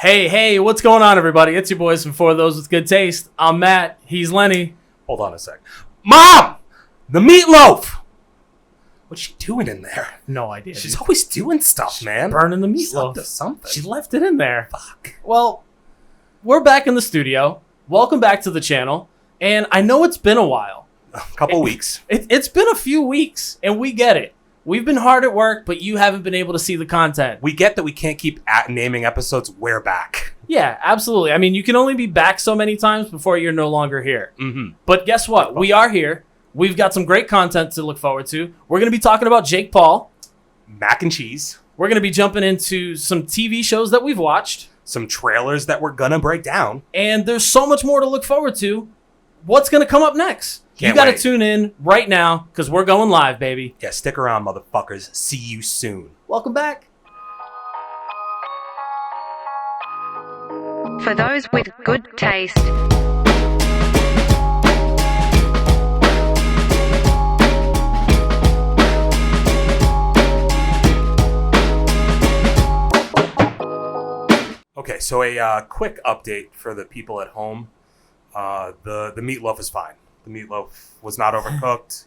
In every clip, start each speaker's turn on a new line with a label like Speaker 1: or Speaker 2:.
Speaker 1: Hey, what's going on, everybody? It's your boys from For Those With Good Taste. I'm Matt. He's Lenny.
Speaker 2: Hold on a sec. Mom! The meatloaf! What's she doing in there?
Speaker 1: No idea.
Speaker 2: She's always doing stuff, man.
Speaker 1: Burning the
Speaker 2: She's up
Speaker 1: meatloaf.
Speaker 2: to something.
Speaker 1: She left it in there.
Speaker 2: Fuck.
Speaker 1: Well, we're back in the studio. Welcome back to the channel. And I know it's been a while.
Speaker 2: A couple weeks.
Speaker 1: It's been a few weeks, and we get it. We've been hard at work, but you haven't been able to see the content.
Speaker 2: We get that we can't keep naming episodes. We're back.
Speaker 1: Yeah, absolutely. I mean, you can only be back so many times before you're no longer here.
Speaker 2: Mm-hmm.
Speaker 1: But guess what? We are here. We've got some great content to look forward to. We're going to be talking about Jake Paul.
Speaker 2: Mac and cheese.
Speaker 1: We're going to be jumping into some TV shows that we've watched.
Speaker 2: Some trailers that we're going to break down.
Speaker 1: And there's so much more to look forward to. What's going to come up next?
Speaker 2: Can't
Speaker 1: You got to
Speaker 2: wait.
Speaker 1: tune in right now because we're going live, baby.
Speaker 2: Yeah, stick around, motherfuckers. See you soon.
Speaker 1: Welcome back.
Speaker 3: For those with good taste.
Speaker 2: Okay, so a quick update for the people at home. The meatloaf is fine. The meatloaf was not overcooked.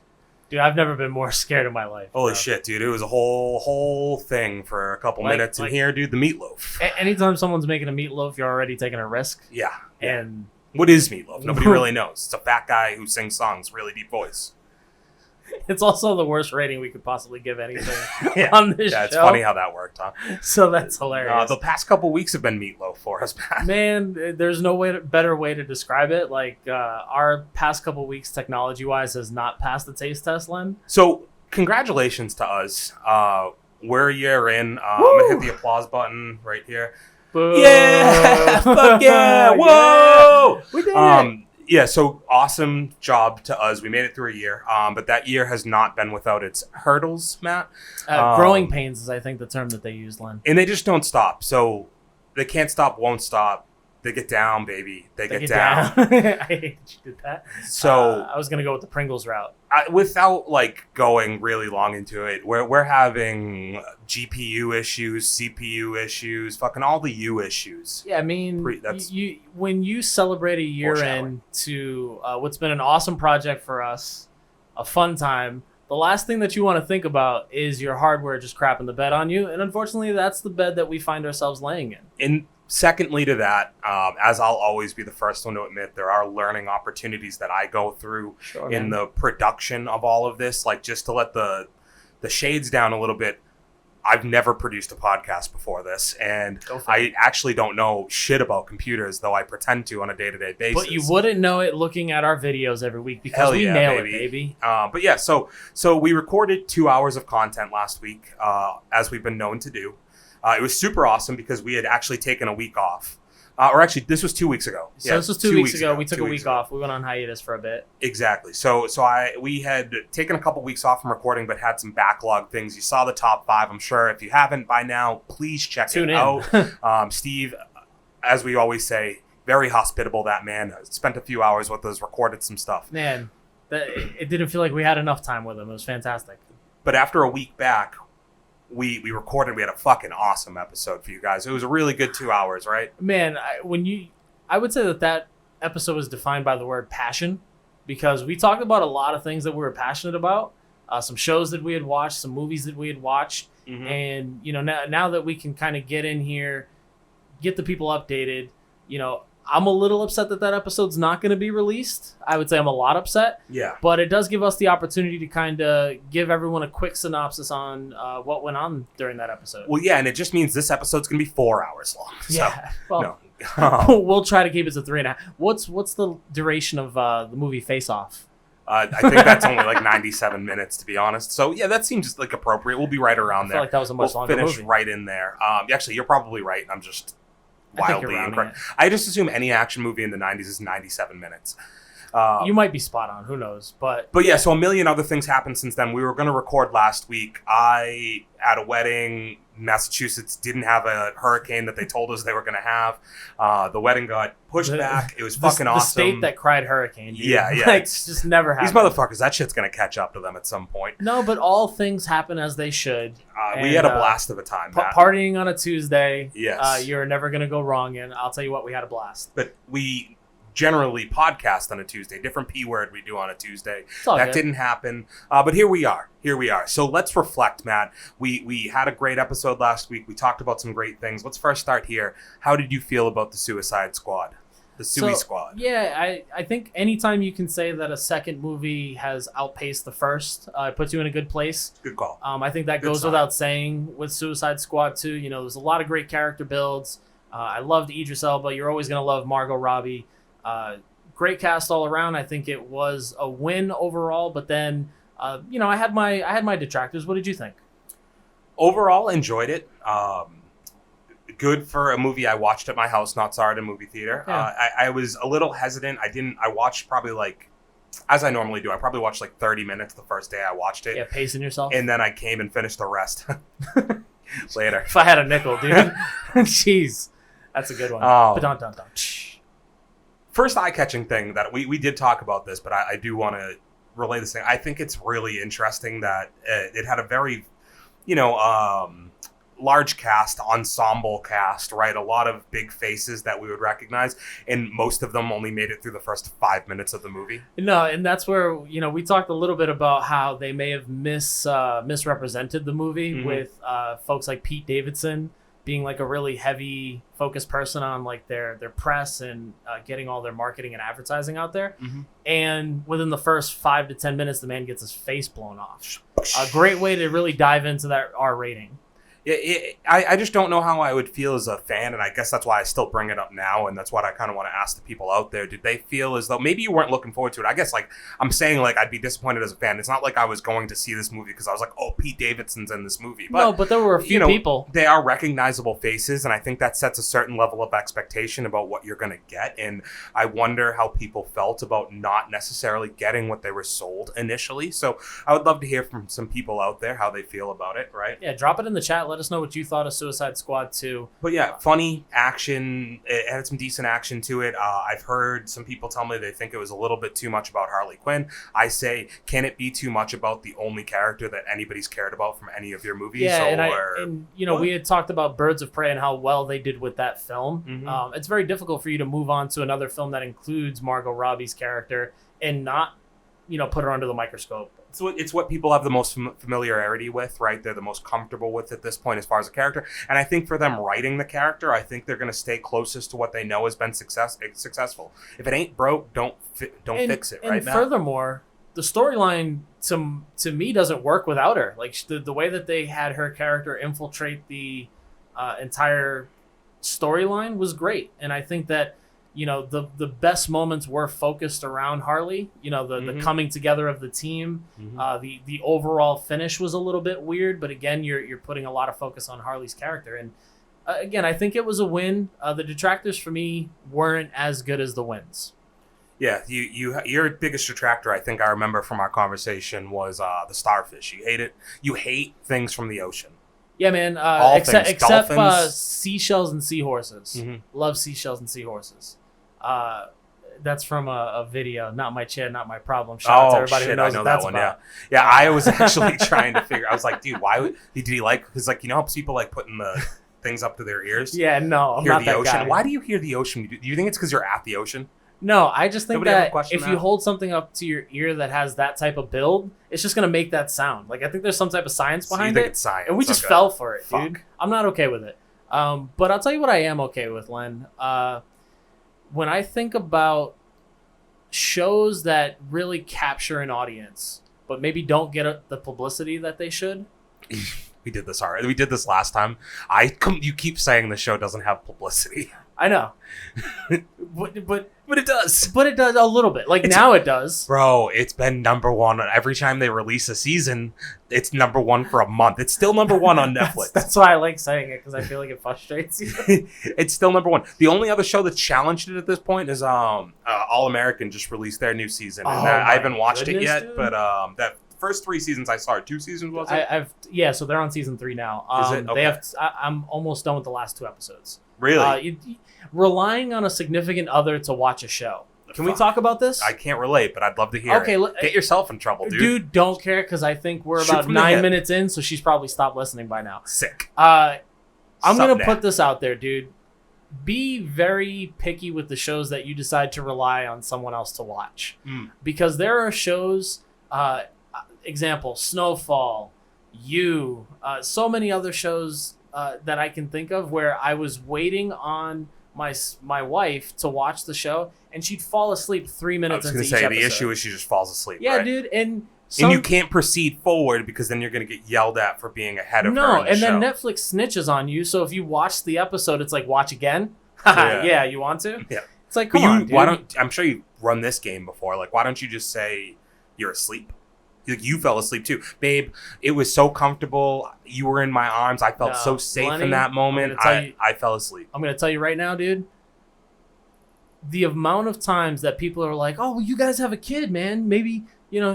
Speaker 1: Dude, I've never been more scared in my life.
Speaker 2: Holy
Speaker 1: bro.
Speaker 2: shit, dude. It was a whole thing for a couple minutes in here, dude. The meatloaf.
Speaker 1: Anytime someone's making a meatloaf, you're already taking a risk.
Speaker 2: Yeah.
Speaker 1: And
Speaker 2: What is meatloaf? Nobody really knows. It's a fat guy who sings songs, really deep voice.
Speaker 1: it's also the worst rating we could possibly give anything
Speaker 2: Yeah.
Speaker 1: on this
Speaker 2: Yeah, it's
Speaker 1: show.
Speaker 2: funny how that worked, huh?
Speaker 1: So that's hilarious.
Speaker 2: The past couple weeks have been meatloaf for us, man.
Speaker 1: Man, there's no better way to describe it. Like, our past couple weeks, technology-wise, has not passed the taste test, Len.
Speaker 2: So, congratulations to us. We're a year in. I'm going to hit the applause button right here.
Speaker 1: Boo.
Speaker 2: Yeah! Fuck yeah! Whoa!
Speaker 1: Yeah. We did it!
Speaker 2: Yeah, so awesome job to us. We made it through a year, but that year has not been without its hurdles, Matt.
Speaker 1: Growing pains is, I think, the term that they use, Len.
Speaker 2: And they just don't stop. So they can't stop, won't stop. They get down, baby. They get down.
Speaker 1: I hate that you did that.
Speaker 2: So
Speaker 1: I was going to go with the Pringles route.
Speaker 2: without like going really long into it, we're having GPU issues, CPU issues, fucking all the U issues.
Speaker 1: Yeah, I mean, when you celebrate a year
Speaker 2: Foreshadowing.
Speaker 1: into what's been an awesome project for us, a fun time, the last thing that you want to think about is your hardware just crapping the bed on you. And unfortunately, that's the bed that we find ourselves laying in.
Speaker 2: And secondly to that, as I'll always be the first one to admit, there are learning opportunities that I go through in the production of all of this. Like, just to let the shades down a little bit, I've never produced a podcast before this, and I actually don't know shit about computers, though I pretend to on a day-to-day basis.
Speaker 1: But you wouldn't know it looking at our videos every week because we nail it, baby.
Speaker 2: But yeah, so we recorded 2 hours of content last week, as we've been known to do. It was super awesome because we had actually taken a week off. Or actually, this was 2 weeks ago.
Speaker 1: So this was 2 weeks ago. We took a week off. We went on hiatus for a bit.
Speaker 2: Exactly. So we had taken a couple weeks off from recording, but had some backlog things. You saw the top 5. I'm sure if you haven't by now, please check it out. Steve, as we always say, very hospitable. That man spent a few hours with us, recorded some stuff.
Speaker 1: Man, it didn't feel like we had enough time with him. It was fantastic.
Speaker 2: But after a week back, we recorded. We had a fucking awesome episode for you guys. It was a really good 2 hours, right?
Speaker 1: Man, I would say that episode was defined by the word passion, because we talked about a lot of things that we were passionate about, some shows that we had watched, some movies that we had watched, and now that we can kind of get in here, get the people updated, I'm a little upset that episode's not going to be released. I would say I'm a lot upset. Yeah. But it does give us the opportunity to kind of give everyone a quick synopsis on what went on during that episode.
Speaker 2: Well, yeah, and it just means this episode's going to be 4 hours long.
Speaker 1: Yeah.
Speaker 2: So,
Speaker 1: well, we'll try to keep it to 3.5. What's the duration of the movie Face Off?
Speaker 2: I think that's only like 97 minutes, to be honest. So, yeah, that seems like appropriate. We'll be right around there.
Speaker 1: I feel like that was a much longer
Speaker 2: finish
Speaker 1: movie.
Speaker 2: right in there. Actually, you're probably right. I'm just wildly incorrect. I just assume any action movie in the 90s is 97 minutes.
Speaker 1: You might be spot on. Who knows? But
Speaker 2: yeah, so a million other things happened since then. We were going to record last week. I, at a wedding, Massachusetts didn't have a hurricane that they told us they were going to have. The wedding got pushed back. It was fucking awesome.
Speaker 1: The state that cried hurricane. Dude.
Speaker 2: Yeah.
Speaker 1: Like, just never happened.
Speaker 2: These motherfuckers, that shit's going to catch up to them at some point.
Speaker 1: No, but all things happen as they should.
Speaker 2: We had a blast of a time, Matt.
Speaker 1: Partying on a Tuesday.
Speaker 2: Yes.
Speaker 1: You're never going to go wrong, and I'll tell you what, we had a blast.
Speaker 2: But we generally podcast on a Tuesday. Different P word we do on a Tuesday. That didn't happen. But here we are. So let's reflect, Matt. We had a great episode last week. We talked about some great things. Let's first start here. How did you feel about the Suicide Squad? The Sui Squad.
Speaker 1: Yeah, I think anytime you can say that a second movie has outpaced the first, it puts you in a good place.
Speaker 2: Good call.
Speaker 1: I think that goes without saying with Suicide Squad 2. You know, there's a lot of great character builds. I loved Idris Elba. You're always going to love Margot Robbie. Great cast all around. I think it was a win overall, but then I had my detractors. What did you think?
Speaker 2: Overall, enjoyed it. Good for a movie I watched at my house, not saw it in a movie theater. Yeah. I was a little hesitant. I watched probably as I normally do, I probably watched 30 minutes the first day I watched it.
Speaker 1: Yeah, pacing yourself.
Speaker 2: And then I came and finished the rest later.
Speaker 1: If I had a nickel, dude. Jeez. That's a good one. Dun.
Speaker 2: First eye-catching thing that we did talk about this, but I do want to relay this thing. I think it's really interesting that it had a very, large cast, ensemble cast, right? A lot of big faces that we would recognize, and most of them only made it through the first 5 minutes of the movie.
Speaker 1: No, and that's where, we talked a little bit about how they may have misrepresented the movie with folks like Pete Davidson being a really heavy focused person on their press and getting all their marketing and advertising out there. And within the first 5 to 10 minutes, the man gets his face blown off. A great way to really dive into that R rating.
Speaker 2: I just don't know how I would feel as a fan, and I guess that's why I still bring it up now, and that's what I kind of want to ask the people out there. Did they feel as though maybe you weren't looking forward to it? I guess I'm saying I'd be disappointed as a fan. It's not like I was going to see this movie because I was oh, Pete Davidson's in this movie. But,
Speaker 1: no, but there were a few people.
Speaker 2: They are recognizable faces, and I think that sets a certain level of expectation about what you're going to get, and I wonder how people felt about not necessarily getting what they were sold initially. So I would love to hear from some people out there how they feel about it, right?
Speaker 1: Yeah, drop it in the chat. Let us know what you thought of Suicide Squad 2.
Speaker 2: But yeah, funny action. It had some decent action to it. I've heard some people tell me they think it was a little bit too much about Harley Quinn. I say, can it be too much about the only character that anybody's cared about from any of your movies?
Speaker 1: Yeah, we had talked about Birds of Prey and how well they did with that film. It's very difficult for you to move on to another film that includes Margot Robbie's character and not, put her under the microscope.
Speaker 2: It's what people have the most familiarity with, right? They're the most comfortable with at this point as far as a character. And I think for them writing the character, I think they're going to stay closest to what they know has been successful. If it ain't broke, don't fix it, right,
Speaker 1: And furthermore, the storyline to me doesn't work without her. The way that they had her character infiltrate the entire storyline was great. And I think that the best moments were focused around Harley. The coming together of the team. The overall finish was a little bit weird, but again, you're putting a lot of focus on Harley's character. And again, I think it was a win. The detractors for me weren't as good as the wins.
Speaker 2: Yeah, your biggest detractor, I think I remember from our conversation, was the starfish. You hate it. You hate things from the ocean.
Speaker 1: Yeah, man. Except seashells and seahorses. Love seashells and seahorses. That's from a video, Not My Chair, Not My Problem. Shout out to everybody who knows
Speaker 2: I know
Speaker 1: what that's
Speaker 2: that one.
Speaker 1: about.
Speaker 2: Yeah. I was actually trying to figure. I was like, dude, why did he because how people putting the things up to their ears?
Speaker 1: Yeah, no, I'm
Speaker 2: hear
Speaker 1: not
Speaker 2: the
Speaker 1: that
Speaker 2: ocean.
Speaker 1: guy.
Speaker 2: Why do you hear the ocean? Do you think it's because you're at the ocean?
Speaker 1: No, I just think that if
Speaker 2: that?
Speaker 1: you hold something up to your ear that has that type of build, it's just gonna make that sound. I think there's some type of science behind
Speaker 2: it.
Speaker 1: It's
Speaker 2: science,
Speaker 1: and we just fell for it, dude. I'm not okay with it. But I'll tell you what I am okay with, Len. When I think about shows that really capture an audience, but maybe don't get the publicity that they should.
Speaker 2: We did this already. We did this last time. You keep saying the show doesn't have publicity.
Speaker 1: I know. But
Speaker 2: it does.
Speaker 1: But it does a little bit. Like, now it does.
Speaker 2: Bro, it's been number one. Every time they release a season, it's number one for a month. It's still number one on Netflix.
Speaker 1: That's why I like saying it, because I feel like it frustrates you.
Speaker 2: It's still number one. The only other show that's challenged it at this point is All American just released their new season. And I haven't watched it yet, dude. But that first 3 seasons I saw. 2 seasons, was it?
Speaker 1: So they're on season 3 now.
Speaker 2: Is it? Okay.
Speaker 1: They have. I'm almost done with the last 2 episodes.
Speaker 2: Really?
Speaker 1: Relying on a significant other to watch a show. Can we talk about this?
Speaker 2: I can't relate, but I'd love to hear it. Get yourself in trouble, dude.
Speaker 1: Dude, don't care, because I think we're about 9 minutes in, so she's probably stopped listening by now.
Speaker 2: Sick.
Speaker 1: I'm going to put this out there, dude. Be very picky with the shows that you decide to rely on someone else to watch. Because there are shows, example, Snowfall, so many other shows that I can think of where I was waiting on my wife to watch the show, and she'd fall asleep 3 minutes into each episode. I was going to say, the issue
Speaker 2: is she just falls asleep,
Speaker 1: yeah,
Speaker 2: right?
Speaker 1: Dude, and
Speaker 2: you can't proceed forward because then you're going to get yelled at for being ahead of her in the show.
Speaker 1: Then Netflix snitches on you, so if you watch the episode, it's like, watch again? Yeah, you want to?
Speaker 2: Yeah.
Speaker 1: It's like, come on, dude.
Speaker 2: I'm sure you've run this game before. Like, why don't you just say you're asleep? Like, you fell asleep too. Babe, it was so comfortable. You were in my arms. I felt so safe in that moment. I fell asleep.
Speaker 1: I'm going to tell you right now, dude. The amount of times that people are like, oh, well, you guys have a kid, man. Maybe,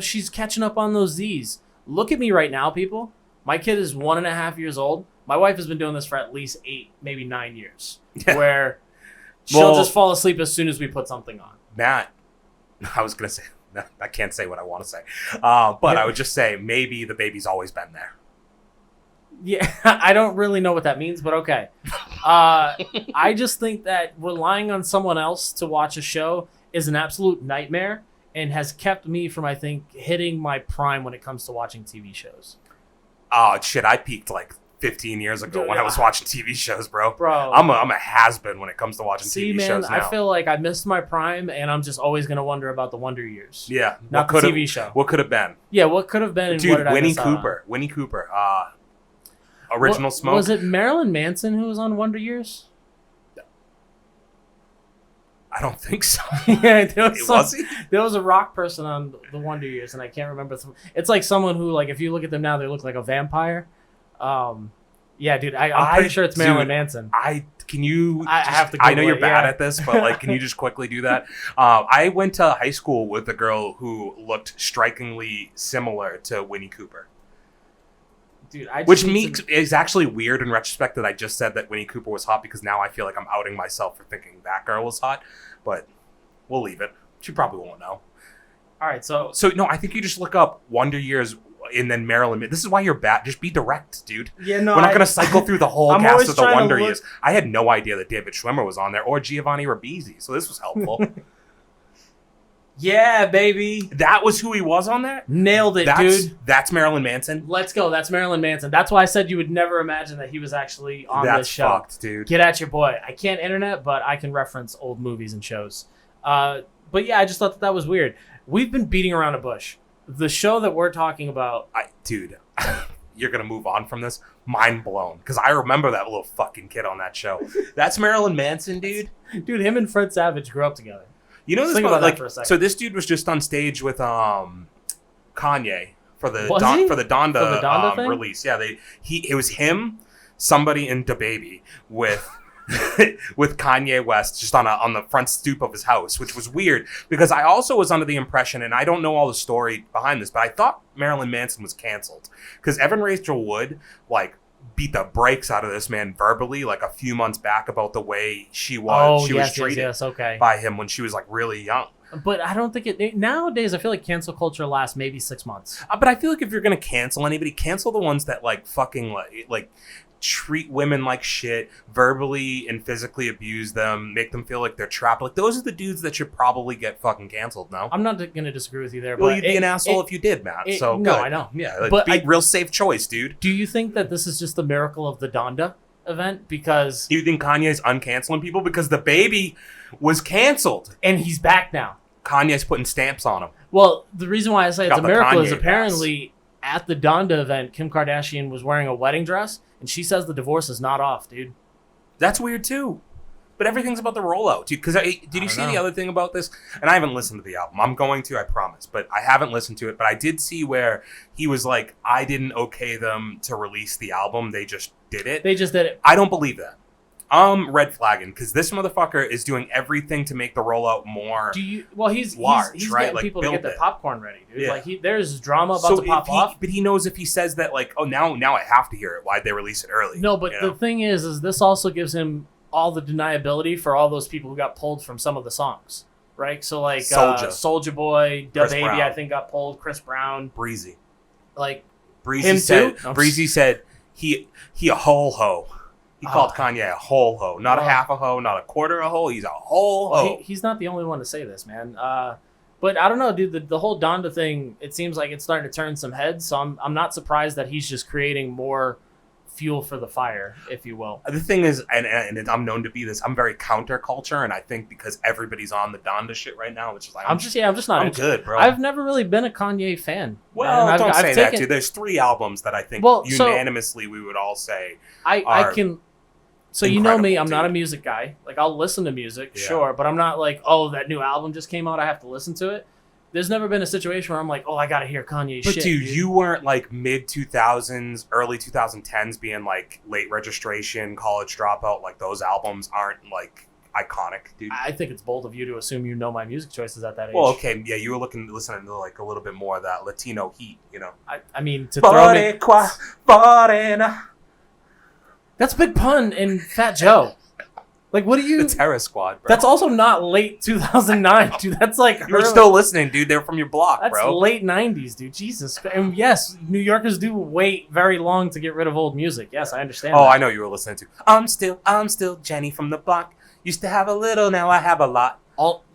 Speaker 1: she's catching up on those Z's. Look at me right now, people. My kid is 1.5 years old. My wife has been doing this for at least 8, maybe 9 years. Where she'll just fall asleep as soon as we put something on.
Speaker 2: Matt, I was going to say, I can't say what I want to say. But I would just say maybe the baby's always been there.
Speaker 1: Yeah, I don't really know what that means, but okay. I just think that relying on someone else to watch a show is an absolute nightmare and has kept me from, I think, hitting my prime when it comes to watching TV shows.
Speaker 2: Oh, shit, I peaked like 15 years ago when I was watching TV shows, bro.
Speaker 1: Bro.
Speaker 2: I'm a has-been when it comes to watching TV shows now.
Speaker 1: I feel like I missed my prime, and I'm just always going to wonder about the Wonder Years.
Speaker 2: Yeah.
Speaker 1: Not the TV show.
Speaker 2: What could have been?
Speaker 1: Yeah, what could have been, and what did I miss out on?
Speaker 2: Winnie Cooper. Original Smoke.
Speaker 1: Was it Marilyn Manson who was on Wonder Years?
Speaker 2: I don't think so.
Speaker 1: Yeah,
Speaker 2: was he?
Speaker 1: There was a rock person on the Wonder Years, and I can't remember. It's like someone who, like, if you look at them now, they look like a vampire. Yeah, dude, I'm pretty sure it's Marilyn Manson.
Speaker 2: I have to.
Speaker 1: I
Speaker 2: know you're bad at this, but like, can you just quickly do that? I went to high school with a girl who looked strikingly similar to Winnie Cooper.
Speaker 1: Dude,
Speaker 2: is actually weird in retrospect that I just said that Winnie Cooper was hot, because now I feel like I'm outing myself for thinking that girl was hot. But we'll leave it. She probably won't know.
Speaker 1: All right, so
Speaker 2: no, I think you just look up Wonder Years and then Marilyn. This is why you're bad. Just be direct, dude.
Speaker 1: Yeah, no,
Speaker 2: we're not gonna cycle through the whole cast of the Wonder Years. I had no idea that David Schwimmer was on there, or Giovanni Ribisi, so this was helpful.
Speaker 1: Yeah, baby.
Speaker 2: That was who he was on there?
Speaker 1: Nailed it, dude.
Speaker 2: That's Marilyn Manson?
Speaker 1: Let's go. That's Marilyn Manson. That's why I said you would never imagine that he was actually on this show.
Speaker 2: That's fucked, dude.
Speaker 1: Get at your boy. I can't internet, but I can reference old movies and shows. But yeah, I just thought that was weird. We've been beating around a bush. The show that we're talking about...
Speaker 2: Dude, you're going to move on from this? Mind blown. Because I remember that little fucking kid on that show. That's Marilyn Manson, dude?
Speaker 1: Dude, him and Fred Savage grew up together.
Speaker 2: You know this about that for a second. So this dude was just on stage with Kanye for the Donda release. Yeah, it was him, somebody, and DaBaby with with Kanye West just on the front stoop of his house, which was weird because I also was under the impression, and I don't know all the story behind this, but I thought Marilyn Manson was canceled because Evan Rachel Wood beat the brakes out of this man verbally like a few months back about the way she was treated by him when she was like really young.
Speaker 1: But I don't think nowadays I feel like cancel culture lasts maybe 6 months.
Speaker 2: But I feel like if you're gonna cancel anybody, cancel the ones that like fucking like treat women like shit, verbally and physically abuse them, make them feel like they're trapped. Like those are the dudes that should probably get fucking canceled now.
Speaker 1: I'm not gonna disagree with you there.
Speaker 2: Well,
Speaker 1: but
Speaker 2: you'd be an asshole if you did, Matt. So
Speaker 1: no,
Speaker 2: good.
Speaker 1: I know.
Speaker 2: Yeah, but real safe choice, dude.
Speaker 1: Do you think that this is just the miracle of the Donda event? Because
Speaker 2: do you think Kanye's uncanceling people because DaBaby was canceled
Speaker 1: and he's back now?
Speaker 2: Kanye's putting stamps on him.
Speaker 1: Well, the reason why I say it's a miracle is apparently at the Donda event, Kim Kardashian was wearing a wedding dress, and she says the divorce is not off, dude.
Speaker 2: That's weird too. But everything's about the rollout, dude. Because did you see the other thing about this? And I haven't listened to the album. I'm going to, I promise. But I haven't listened to it. But I did see where he was like, I didn't okay them to release the album. They just did it.
Speaker 1: They just did it.
Speaker 2: I don't believe that. Red flagging, because this motherfucker is doing everything to make the rollout more.
Speaker 1: He's
Speaker 2: large,
Speaker 1: he's
Speaker 2: right?
Speaker 1: getting
Speaker 2: Like,
Speaker 1: people to get
Speaker 2: build
Speaker 1: the
Speaker 2: it.
Speaker 1: popcorn ready, dude.
Speaker 2: Yeah.
Speaker 1: Like there's drama about to pop off.
Speaker 2: But he knows if he says that, like, oh, now I have to hear it. Why'd they release it early?
Speaker 1: No, but the thing is this also gives him all the deniability for all those people who got pulled from some of the songs, right? So like Soulja Boy, DaBaby, I think got pulled. Chris Brown,
Speaker 2: Breezy,
Speaker 1: like
Speaker 2: Breezy
Speaker 1: him
Speaker 2: said.
Speaker 1: too?
Speaker 2: Breezy said he a whole hoe. He called Kanye a whole hoe, not a half a hoe, not a quarter a hoe. He's a whole hoe.
Speaker 1: He's not the only one to say this, man. But I don't know, dude. The whole Donda thing, it seems like it's starting to turn some heads. So I'm not surprised that he's just creating more fuel for the fire, if you will.
Speaker 2: The thing is, and I'm known to be this, I'm very counterculture, and I think because everybody's on the Donda shit right now, it's just like I'm just not. I'm good, bro.
Speaker 1: I've never really been a Kanye fan.
Speaker 2: Well, don't say that, dude. There's 3 albums that I think unanimously we would all say
Speaker 1: I can. So you know me, I'm
Speaker 2: dude.
Speaker 1: not a music guy. Like I'll listen to music, sure, but I'm not like, oh, that new album just came out, I have to listen to it. There's never been a situation where I'm like, oh, I gotta hear Kanye shit.
Speaker 2: But dude, you weren't like mid 2000s, early 2010s being like Late Registration, College Dropout. Like those albums aren't like iconic, dude.
Speaker 1: I think it's bold of you to assume you know my music choices at that age.
Speaker 2: Well, okay, yeah, you were listening to like a little bit more of that Latino heat, you know.
Speaker 1: I mean, to throw me... That's Big Pun and Fat Joe. Like, what do you...
Speaker 2: The Terror Squad, bro.
Speaker 1: That's also not late 2009, dude. That's like...
Speaker 2: You were still listening, dude. They're from your block,
Speaker 1: bro. That's late 90s, dude. Jesus. And yes, New Yorkers do wait very long to get rid of old music. Yes, I understand that.
Speaker 2: I know you were listening to... I'm still Jenny from the block. Used to have a little, now I have a lot.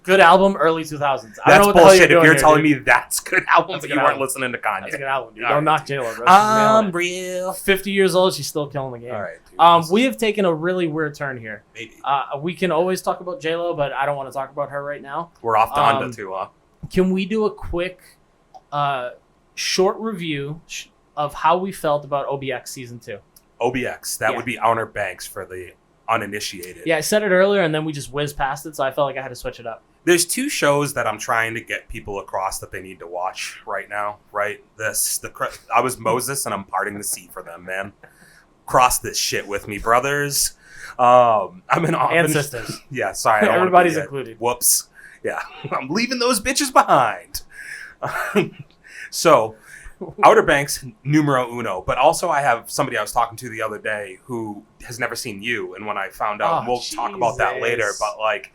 Speaker 1: Good album, early 2000s. I
Speaker 2: That's
Speaker 1: don't know what
Speaker 2: bullshit.
Speaker 1: the hell
Speaker 2: if you're telling
Speaker 1: dude.
Speaker 2: me that's good album, but you weren't listening to Kanye.
Speaker 1: That's a good album, dude. Don't knock J-Lo, bro.
Speaker 2: I'm real.
Speaker 1: 50 years old, she's still killing the game.
Speaker 2: All right, dude.
Speaker 1: We have taken a really weird turn here.
Speaker 2: Maybe.
Speaker 1: We can always talk about J-Lo, but I don't want to talk about her right now.
Speaker 2: We're off Donda too, huh?
Speaker 1: Can we do a quick, short review of how we felt about OBX Season 2?
Speaker 2: OBX. That would be Outer Banks for the uninitiated.
Speaker 1: Yeah, I said it earlier, and then we just whizzed past it, so I felt like I had to switch it up.
Speaker 2: There's 2 shows that I'm trying to get people across that they need to watch right now, right? I was Moses, and I'm parting the sea for them, man. Cross this shit with me, brothers. I'm an
Speaker 1: and sisters.
Speaker 2: Yeah, sorry.
Speaker 1: Everybody's included.
Speaker 2: Whoops. Yeah, I'm leaving those bitches behind. So, Outer Banks, numero uno. But also I have somebody I was talking to the other day who has never seen you. And when I found out, we'll talk about that later, but like...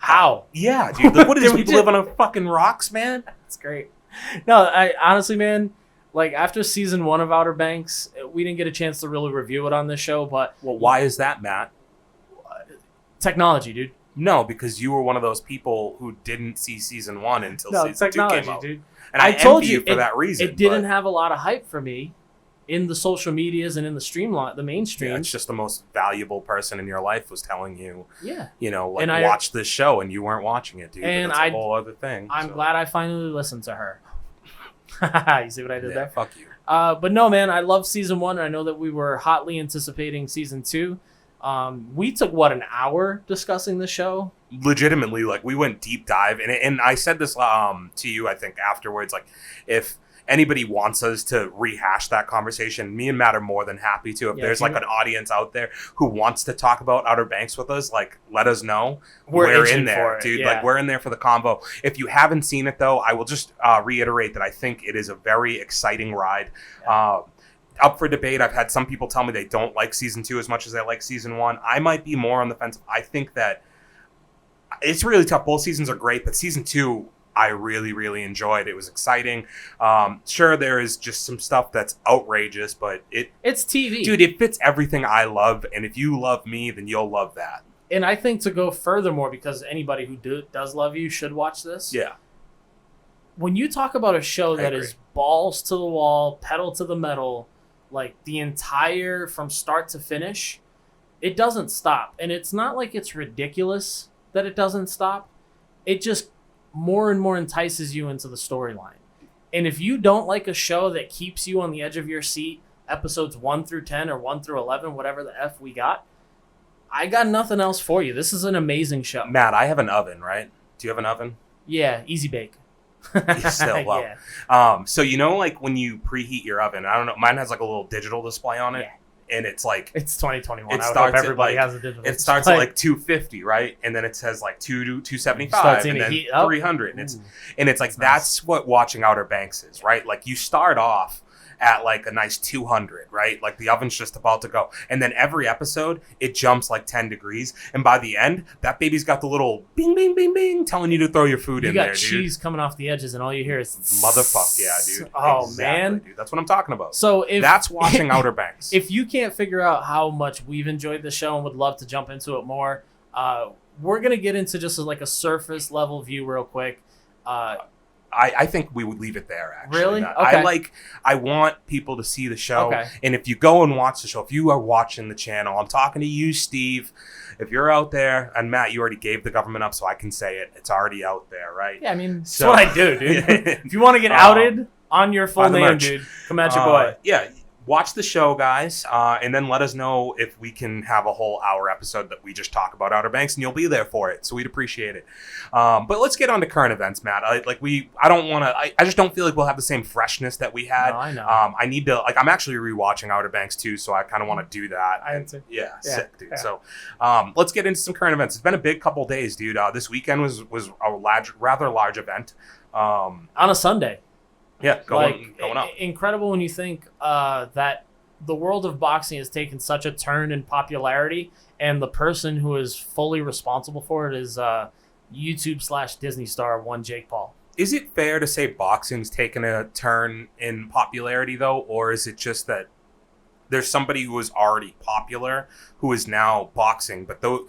Speaker 1: How?
Speaker 2: Yeah, dude. Like, what is people live on a fucking rocks, man?
Speaker 1: That's great. No, I honestly, man, like after season 1 of Outer Banks, we didn't get a chance to really review it on this show, but...
Speaker 2: Well, why is that, Matt?
Speaker 1: Technology, dude.
Speaker 2: No, because you were one of those people who didn't see season 1 until season 2 came out.
Speaker 1: Dude.
Speaker 2: And I told you for that reason.
Speaker 1: It didn't have a lot of hype for me in the social medias and in the mainstream.
Speaker 2: Yeah, it's just the most valuable person in your life was telling you, you know, like,
Speaker 1: and
Speaker 2: watch this show, and you weren't watching it, dude.
Speaker 1: And
Speaker 2: it's a whole other thing.
Speaker 1: I'm glad I finally listened to her. You see what I did there?
Speaker 2: Fuck you.
Speaker 1: But no, man, I love season 1. I know that we were hotly anticipating season 2. We took an hour discussing the show.
Speaker 2: Legitimately, like, we went deep dive, and I said this to you, I think, afterwards, like, if anybody wants us to rehash that conversation, me and Matt are more than happy to. If there's like an audience out there who wants to talk about Outer Banks with us, like, let us know. We're in there, dude. Like, we're in there for the convo. If you haven't seen it, though, I will just reiterate that I think it is a very exciting ride. Up for debate. I've had some people tell me they don't like season 2 as much as they like season 1. I might be more on the fence. I think that it's really tough. Both seasons are great, but season 2, I really, really enjoyed. It was exciting. Sure, there is just some stuff that's outrageous, but
Speaker 1: it's TV.
Speaker 2: Dude, it fits everything I love, and if you love me, then you'll love that.
Speaker 1: And I think to go furthermore, because anybody who does love you should watch this.
Speaker 2: Yeah.
Speaker 1: When you talk about a show that is balls to the wall, pedal to the metal, like the entire, from start to finish, it doesn't stop. And it's not like it's ridiculous that it doesn't stop. It just more and more entices you into the storyline. And if you don't like a show that keeps you on the edge of your seat, episodes 1 through 10 or 1 through 11, whatever the F we got, I got nothing else for you. This is an amazing show.
Speaker 2: Matt, I have an oven, right? Do you have an oven?
Speaker 1: Yeah, easy bake.
Speaker 2: Still, well.
Speaker 1: Yeah.
Speaker 2: So like when you preheat your oven, I don't know, mine has like a little digital display on it.
Speaker 1: Yeah.
Speaker 2: And it's like
Speaker 1: it's 2021.
Speaker 2: It
Speaker 1: I would hope everybody has a digital.
Speaker 2: It starts at like 250, right? And then it says like 275, and then 300, and it's like that's what watching Outer Banks is, right? Like you start off at like a nice 200, right? Like the oven's just about to go. And then every episode, it jumps like 10 degrees. And by the end, that baby's got the little bing, bing, bing, bing telling you to throw your food in there, dude.
Speaker 1: You got cheese coming off the edges and all you hear is...
Speaker 2: Motherfuck, yeah, dude.
Speaker 1: Oh,
Speaker 2: exactly,
Speaker 1: man.
Speaker 2: Dude. That's what I'm talking about.
Speaker 1: So
Speaker 2: that's watching Outer Banks.
Speaker 1: If you can't figure out how much we've enjoyed the show and would love to jump into it more, we're going to get into just like a surface level view real quick.
Speaker 2: I think we would leave it there, actually.
Speaker 1: Really? Okay.
Speaker 2: I want people to see the show.
Speaker 1: Okay.
Speaker 2: And if you go and watch the show, if you are watching the channel, I'm talking to you, Steve. If you're out there, and Matt, you already gave the government up, so I can say it. It's already out there, right?
Speaker 1: Yeah, I mean, that's what I do, dude. If you want to get outed on your full name, dude, come at your boy.
Speaker 2: Yeah. Watch the show, guys, and then let us know if we can have a whole hour episode that we just talk about Outer Banks, and you'll be there for it, so we'd appreciate it. But let's get on to current events, Matt. I just don't feel like we'll have the same freshness that we had.
Speaker 1: No, I know.
Speaker 2: I need to, I'm actually rewatching Outer Banks too, so I kind of want to do that.
Speaker 1: I am too.
Speaker 2: Yeah, sick, dude.
Speaker 1: Yeah.
Speaker 2: So let's get into some current events. It's been a big couple days, dude. This weekend was a rather large event.
Speaker 1: On a Sunday.
Speaker 2: Yeah, going up.
Speaker 1: Incredible when you think that the world of boxing has taken such a turn in popularity, and the person who is fully responsible for it is YouTube/Disney star one Jake Paul.
Speaker 2: Is it fair to say boxing's taken a turn in popularity, though, or is it just that there's somebody who was already popular who is now boxing? But though,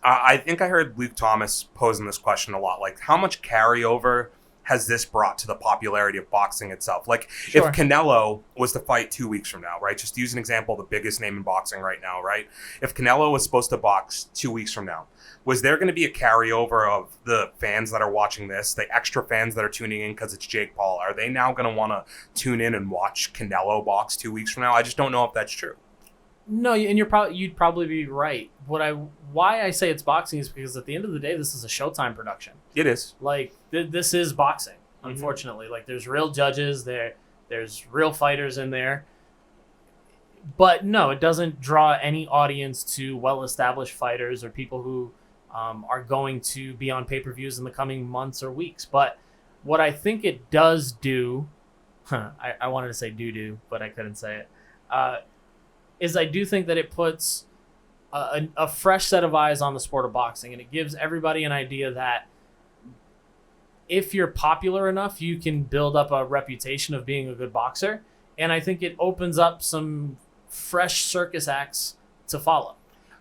Speaker 2: I think I heard Luke Thomas posing this question a lot, like how much carryover has this brought to the popularity of boxing itself? Like,
Speaker 1: Sure.
Speaker 2: if Canelo was to fight 2 weeks from now, right? Just to use an example, the biggest name in boxing right now, right? If Canelo was supposed to box 2 weeks from now, was there going to be a carryover of the fans that are watching this, the extra fans that are tuning in because it's Jake Paul? Are they now going to want to tune in and watch Canelo box 2 weeks from now? I just don't know if that's true.
Speaker 1: No, and you'd probably be right. Why I say it's boxing is because at the end of the day, this is a Showtime production.
Speaker 2: It is.
Speaker 1: Like this is boxing. Unfortunately, like there's real judges there, there's real fighters in there. But no, it doesn't draw any audience to well-established fighters or people who are going to be on pay-per-views in the coming months or weeks. But what I think it does do, I wanted to say do, but I couldn't say it. Is I do think that it puts a fresh set of eyes on the sport of boxing, and it gives everybody an idea that if you're popular enough, you can build up a reputation of being a good boxer. And I think it opens up some fresh circus acts to follow.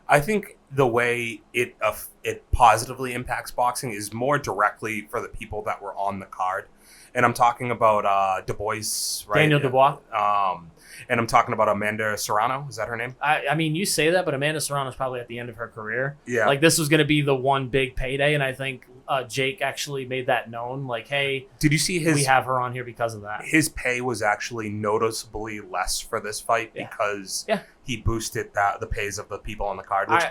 Speaker 2: I think the way it positively impacts boxing is more directly for the people that were on the card. And I'm talking about Du Bois, right?
Speaker 1: Daniel Dubois.
Speaker 2: And I'm talking about Amanda Serrano. Is that her name?
Speaker 1: I mean, you say that, but Amanda Serrano's probably at the end of her career.
Speaker 2: Yeah.
Speaker 1: Like, this was going to be the one big payday, and I think Jake actually made that known. Like, hey,
Speaker 2: did you see
Speaker 1: we have her on here because of that.
Speaker 2: His pay was actually noticeably less for this fight because he boosted the pays of the people on the card. Which,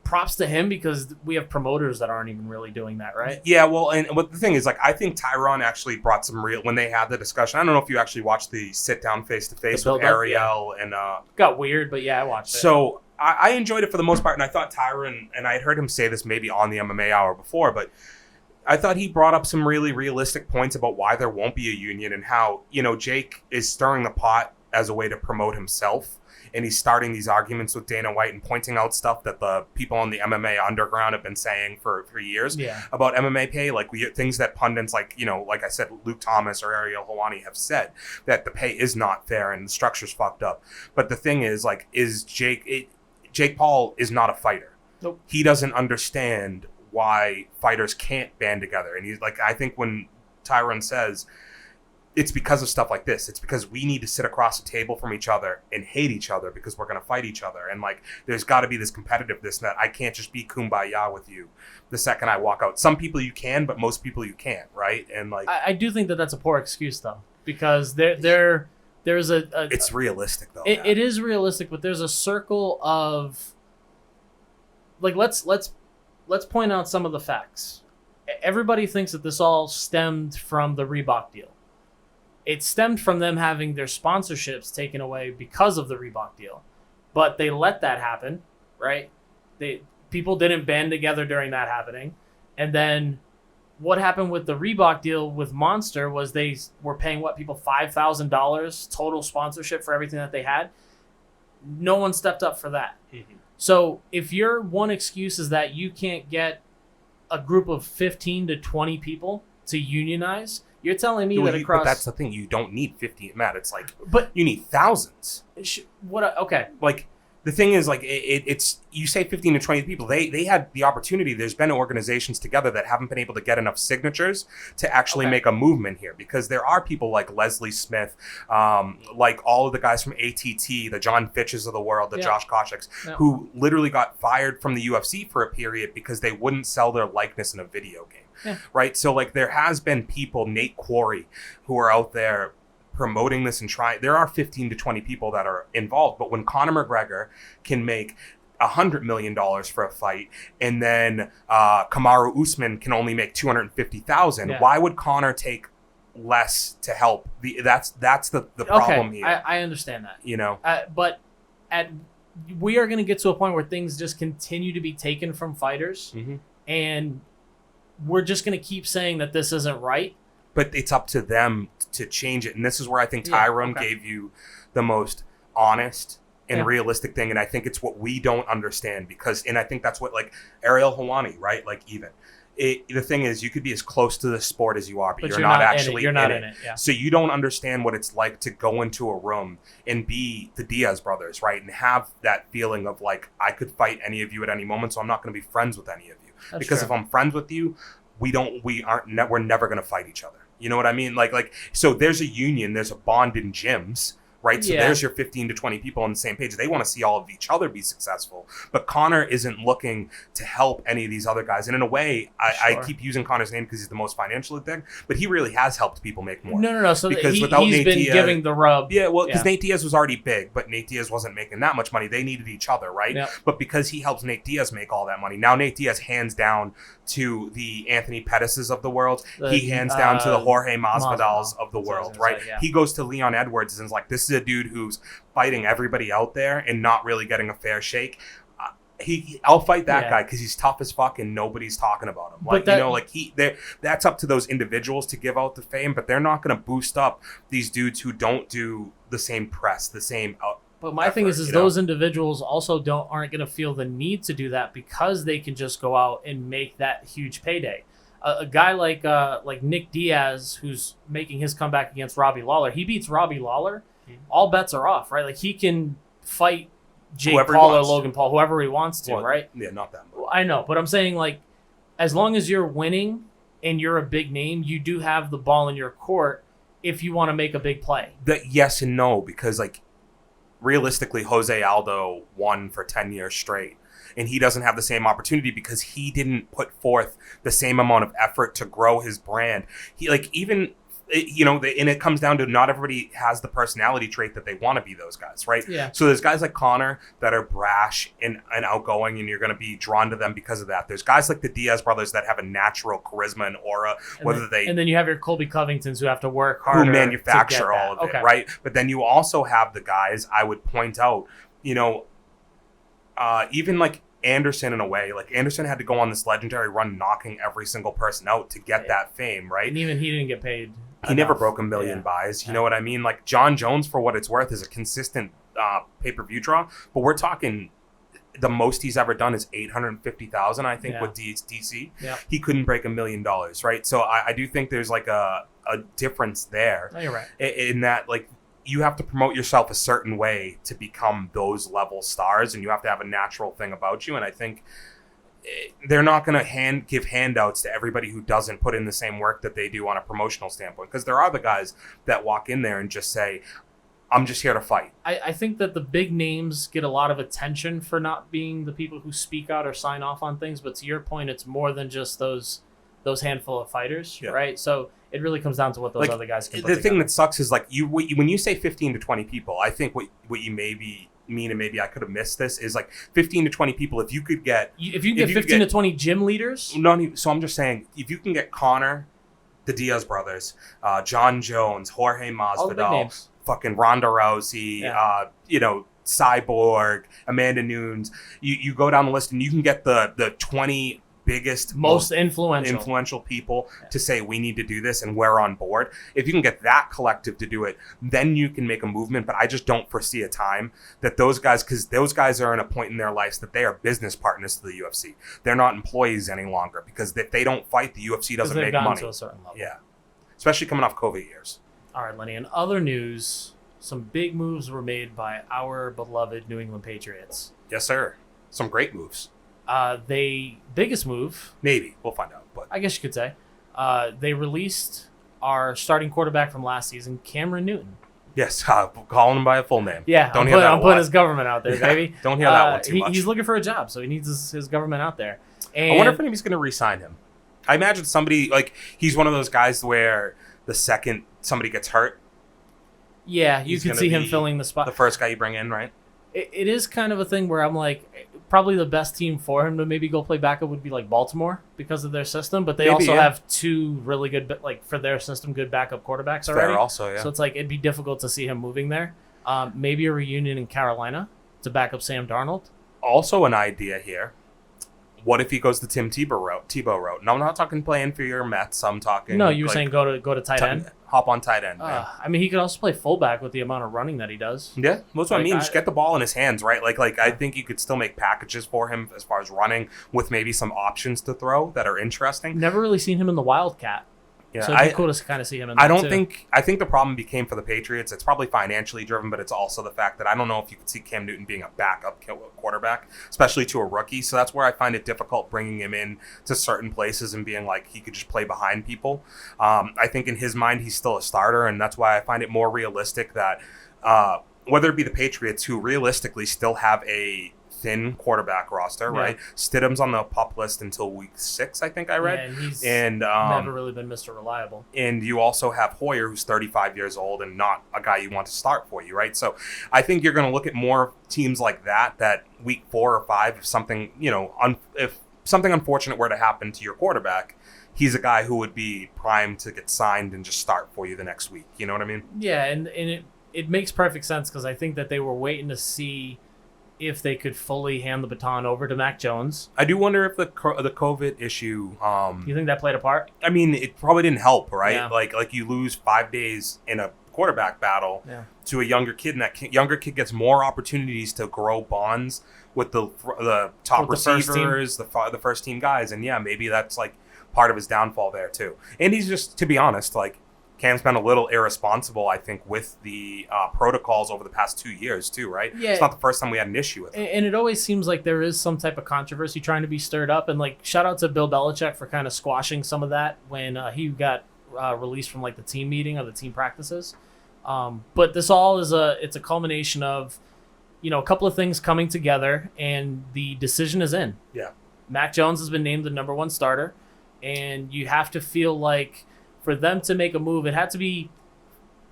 Speaker 1: props to him, because we have promoters that aren't even really doing that, right?
Speaker 2: Yeah, well, and what the thing is, like, I think Tyron actually brought some real, when they had the discussion. I don't know if you actually watched the sit down face to face with Ariel and
Speaker 1: got weird, but yeah, I watched it.
Speaker 2: So I enjoyed it for the most part, and I thought Tyron, and I had heard him say this maybe on the MMA Hour before, but I thought he brought up some really realistic points about why there won't be a union and how, Jake is stirring the pot as a way to promote himself. And he's starting these arguments with Dana White and pointing out stuff that the people on the MMA underground have been saying for years about MMA pay. Like things that pundits like I said, Luke Thomas or Ariel Helwani have said, that the pay is not fair and the structure's fucked up. But the thing is, like, Jake Paul is not a fighter.
Speaker 1: Nope.
Speaker 2: He doesn't understand why fighters can't band together. And he's like, I think when Tyron says, it's because of stuff like this. It's because we need to sit across the table from each other and hate each other because we're going to fight each other. And like, there's got to be this competitiveness that I can't just be kumbaya with you the second I walk out. Some people you can, but most people you can't, right? And like,
Speaker 1: I do think that that's a poor excuse though, because there's a
Speaker 2: it's realistic though.
Speaker 1: It is realistic, but there's a circle of like let's point out some of the facts. Everybody thinks that this all stemmed from the Reebok deal. It stemmed from them having their sponsorships taken away because of the Reebok deal. But they let that happen, right? People didn't band together during that happening. And then what happened with the Reebok deal with Monster was they were paying people $5,000 total sponsorship for everything that they had. No one stepped up for that. Mm-hmm. So if your one excuse is that you can't get a group of 15 to 20 people to unionize, you're telling me that across...
Speaker 2: But that's the thing. You don't need 50, Matt. It's like, but you need thousands.
Speaker 1: Okay.
Speaker 2: Like, the thing is, like, it's you say 15 to 20 people. They had the opportunity. There's been organizations together that haven't been able to get enough signatures to actually make a movement here, because there are people like Leslie Smith, like all of the guys from ATT, the John Fitches of the world, the Josh Koscheck's, who literally got fired from the UFC for a period because they wouldn't sell their likeness in a video game. Yeah. Right? So, like, there has been people, Nate Quarry, who are out there promoting this and trying. There are 15 to 20 people that are involved, but when Conor McGregor can make $100 million for a fight, and then Kamaru Usman can only make $250,000, why would Conor take less to help? That's the problem here.
Speaker 1: I understand that.
Speaker 2: You know,
Speaker 1: but we are going to get to a point where things just continue to be taken from fighters, and we're just going to keep saying that this isn't right.
Speaker 2: But it's up to them to change it. And this is where I think Tyron gave you the most honest and realistic thing. And I think it's what we don't understand, and I think that's what, like, Ariel Helwani, right? Like, even the thing is, you could be as close to the sport as you are, but you're not actually
Speaker 1: in it. Yeah.
Speaker 2: So you don't understand what it's like to go into a room and be the Diaz brothers, right? And have that feeling of, like, I could fight any of you at any moment, so I'm not going to be friends with any of you.
Speaker 1: That's
Speaker 2: because
Speaker 1: true.
Speaker 2: If I'm friends with you, we're never going to fight each other. You know what I mean? Like, so there's a union, there's a bond in gyms, right? So there's your 15 to 20 people on the same page. They want to see all of each other be successful. But Conor isn't looking to help any of these other guys. And in a way, I keep using Conor's name because he's the most financially thing, but he really has helped people make more.
Speaker 1: No. So because without he's Nate been Diaz, giving the rub.
Speaker 2: Yeah, well, because Nate Diaz was already big, but Nate Diaz wasn't making that much money. They needed each other, right? Yep. But because he helps Nate Diaz make all that money, now Nate Diaz hands down to the Anthony Pettis's of the world. He hands down to the Jorge Masvidal's of the world, right? He goes to Leon Edwards and is like, this is a dude who's fighting everybody out there and not really getting a fair shake. I'll fight that guy because he's tough as fuck and nobody's talking about him. Like, that's up to those individuals to give out the fame, but they're not going to boost up these dudes who don't do the same press, the same
Speaker 1: But my thing is those individuals also aren't going to feel the need to do that because they can just go out and make that huge payday. A guy like Nick Diaz, who's making his comeback against Robbie Lawler, he beats Robbie Lawler, all bets are off, right? Like, he can fight Jake Paul or Logan Paul, whoever he wants to, right?
Speaker 2: Yeah, not that much.
Speaker 1: I know, but I'm saying, like, as long as you're winning and you're a big name, you do have the ball in your court if you want to make a big play.
Speaker 2: Yes and no, because, like, realistically, Jose Aldo won for 10 years straight, and he doesn't have the same opportunity because he didn't put forth the same amount of effort to grow his brand. He, like, even, and it comes down to not everybody has the personality trait that they want to be those guys, right?
Speaker 1: Yeah.
Speaker 2: So there's guys like Conor that are brash and outgoing, and you're going to be drawn to them because of that. There's guys like the Diaz brothers that have a natural charisma and aura, and
Speaker 1: then you have your Colby Covingtons who have to work harder,
Speaker 2: who manufacture all of it, right? But then you also have the guys, I would point out, even like Anderson, in a way, like, Anderson had to go on this legendary run knocking every single person out to get that fame, right?
Speaker 1: And even he didn't get paid.
Speaker 2: He never broke a million buys. You know what I mean? Like, John Jones, for what it's worth, is a consistent pay-per-view draw, but we're talking the most he's ever done is 850,000, I think, with DC. Yeah. He couldn't break $1 million, right? So I do think there's, like, a difference there.
Speaker 1: No, you're right.
Speaker 2: In that, like, you have to promote yourself a certain way to become those level stars, and you have to have a natural thing about you. And I think they're not going to give handouts to everybody who doesn't put in the same work that they do on a promotional standpoint, because there are the guys that walk in there and just say, I'm just here to fight.
Speaker 1: I think that the big names get a lot of attention for not being the people who speak out or sign off on things, but to your point, it's more than just those handful of fighters, right? So it really comes down to what those other guys can put together.
Speaker 2: Thing that sucks is, like, when you say 15 to 20 people, I think what you may be mean, and maybe I could have missed this, is like 15 to 20 people. If you could get...
Speaker 1: If you get 15 to 20 gym leaders?
Speaker 2: So I'm just saying, if you can get Connor, the Diaz brothers, John Jones, Jorge Masvidal, fucking Ronda Rousey, Cyborg, Amanda Nunes, you go down the list and you can get the 20 biggest,
Speaker 1: most influential
Speaker 2: people to say we need to do this and we're on board. If you can get that collective to do it, then you can make a movement. But I just don't foresee a time that those guys, because those guys are in a point in their lives that they are business partners to the UFC. They're not employees any longer, because if they don't fight, the UFC doesn't make money.
Speaker 1: To a certain level.
Speaker 2: Yeah, especially coming off COVID years.
Speaker 1: All right, Lenny. In other news, some big moves were made by our beloved New England Patriots.
Speaker 2: Yes, sir. Some great moves.
Speaker 1: Biggest move,
Speaker 2: maybe we'll find out, but
Speaker 1: I guess you could say, they released our starting quarterback from last season, Cameron Newton.
Speaker 2: Yes, calling him by a full name.
Speaker 1: Yeah, I'm putting his government out there, baby.
Speaker 2: Don't hear that one too much.
Speaker 1: He's looking for a job, so he needs his government out there. And
Speaker 2: I wonder if anybody's going to re-sign him. I imagine somebody, like, he's one of those guys where the second somebody gets hurt,
Speaker 1: yeah, you can see him filling the spot.
Speaker 2: The first guy you bring in, right?
Speaker 1: It is kind of a thing where I'm like, probably the best team for him to maybe go play backup would be like Baltimore because of their system, but they also have two really good, like for their system, good backup quarterbacks already.
Speaker 2: Fair also, yeah.
Speaker 1: So it's like it'd be difficult to see him moving there. Maybe a reunion in Carolina to back up Sam Darnold.
Speaker 2: Also an idea here. What if he goes the Tim Tebow route? No, I'm not talking playing for your Mets. I'm talking.
Speaker 1: No, you were saying go to tight end.
Speaker 2: Hop on tight end. Man.
Speaker 1: I mean, he could also play fullback with the amount of running that he does.
Speaker 2: Yeah, that's what I mean. Just get the ball in his hands, right? Like I think you could still make packages for him as far as running, with maybe some options to throw that are interesting.
Speaker 1: Never really seen him in the Wildcat.
Speaker 2: Yeah,
Speaker 1: so it'd be cool to kind of see him in that
Speaker 2: I think the problem became for the Patriots, it's probably financially driven, but it's also the fact that I don't know if you could see Cam Newton being a backup quarterback, especially to a rookie. So that's where I find it difficult bringing him in to certain places and being like he could just play behind people. I think in his mind, he's still a starter, and that's why I find it more realistic that whether it be the Patriots, who realistically still have a thin quarterback roster, right? Stidham's on the PUP list until week 6, I think I read.
Speaker 1: Yeah, and he's never really been Mr. Reliable.
Speaker 2: And you also have Hoyer, who's 35 years old and not a guy you want to start for you, right? So I think you're going to look at more teams like that week 4 or 5, if something, if something unfortunate were to happen to your quarterback, he's a guy who would be primed to get signed and just start for you the next week. You know what I mean?
Speaker 1: Yeah, and it makes perfect sense, because I think that they were waiting to see if they could fully hand the baton over to Mac Jones.
Speaker 2: I do wonder if the COVID issue...
Speaker 1: you think that played a part?
Speaker 2: I mean, it probably didn't help, right?
Speaker 1: Yeah.
Speaker 2: Like you lose 5 days in a quarterback battle to a younger kid, and that younger kid gets more opportunities to grow bonds with the top receivers, the first team guys. And yeah, maybe that's like part of his downfall there too. And he's just, to be honest, like, Cam's been a little irresponsible, I think, with the protocols over the past 2 years, too, right?
Speaker 1: Yeah.
Speaker 2: It's not the first time we had an issue with it.
Speaker 1: And it always seems like there is some type of controversy trying to be stirred up. And, like, shout out to Bill Belichick for kind of squashing some of that when he got released from, like, the team meeting or the team practices. But this all is it's a culmination of, a couple of things coming together, and the decision is in.
Speaker 2: Yeah.
Speaker 1: Mac Jones has been named the number 1 starter, and you have to feel like, for them to make a move, it had to be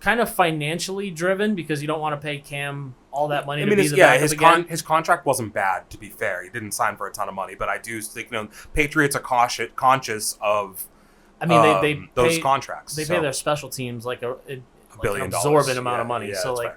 Speaker 1: kind of financially driven, because you don't want to pay Cam all that money to be the backup again.
Speaker 2: His contract wasn't bad, to be fair. He didn't sign for a ton of money, but I do think Patriots are conscious of they those contracts.
Speaker 1: They pay their special teams like a
Speaker 2: $1 billion,
Speaker 1: absorbent amount of money. So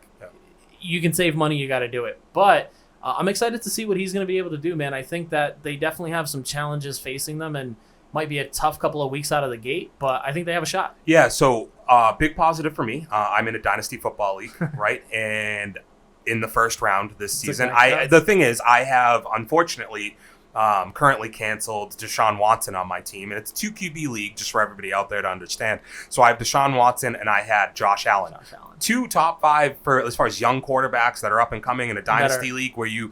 Speaker 1: you can save money, you got to do it. But I'm excited to see what he's going to be able to do, man. I think that they definitely have some challenges facing them, and might be a tough couple of weeks out of the gate, but I think they have a shot.
Speaker 2: Yeah, so big positive for me. I'm in a Dynasty Football League, right? And in the first round this season, the thing is, I have, unfortunately, currently canceled Deshaun Watson on my team. And it's a 2 QB league, just for everybody out there to understand. So I have Deshaun Watson and I had Josh Allen. 2 top 5 for as far as young quarterbacks that are up and coming in a Dynasty league, where you...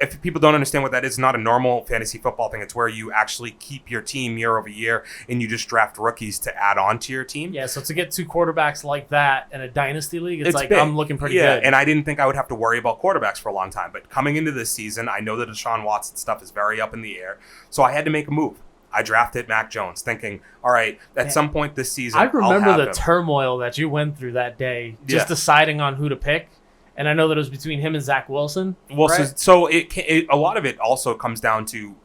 Speaker 2: If people don't understand what that is, it's not a normal fantasy football thing. It's where you actually keep your team year over year, and you just draft rookies to add on to your team.
Speaker 1: Yeah, so to get 2 quarterbacks like that in a dynasty league, it's like,
Speaker 2: big.
Speaker 1: I'm looking pretty good.
Speaker 2: And I didn't think I would have to worry about quarterbacks for a long time. But coming into this season, I know that Deshaun Watson stuff is very up in the air. So I had to make a move. I drafted Mac Jones, thinking, all right, at some point this season,
Speaker 1: I remember the turmoil that you went through that day, just deciding on who to pick. And I know that it was between him and Zach Wilson.
Speaker 2: Well,
Speaker 1: right?
Speaker 2: so a lot of it also comes down to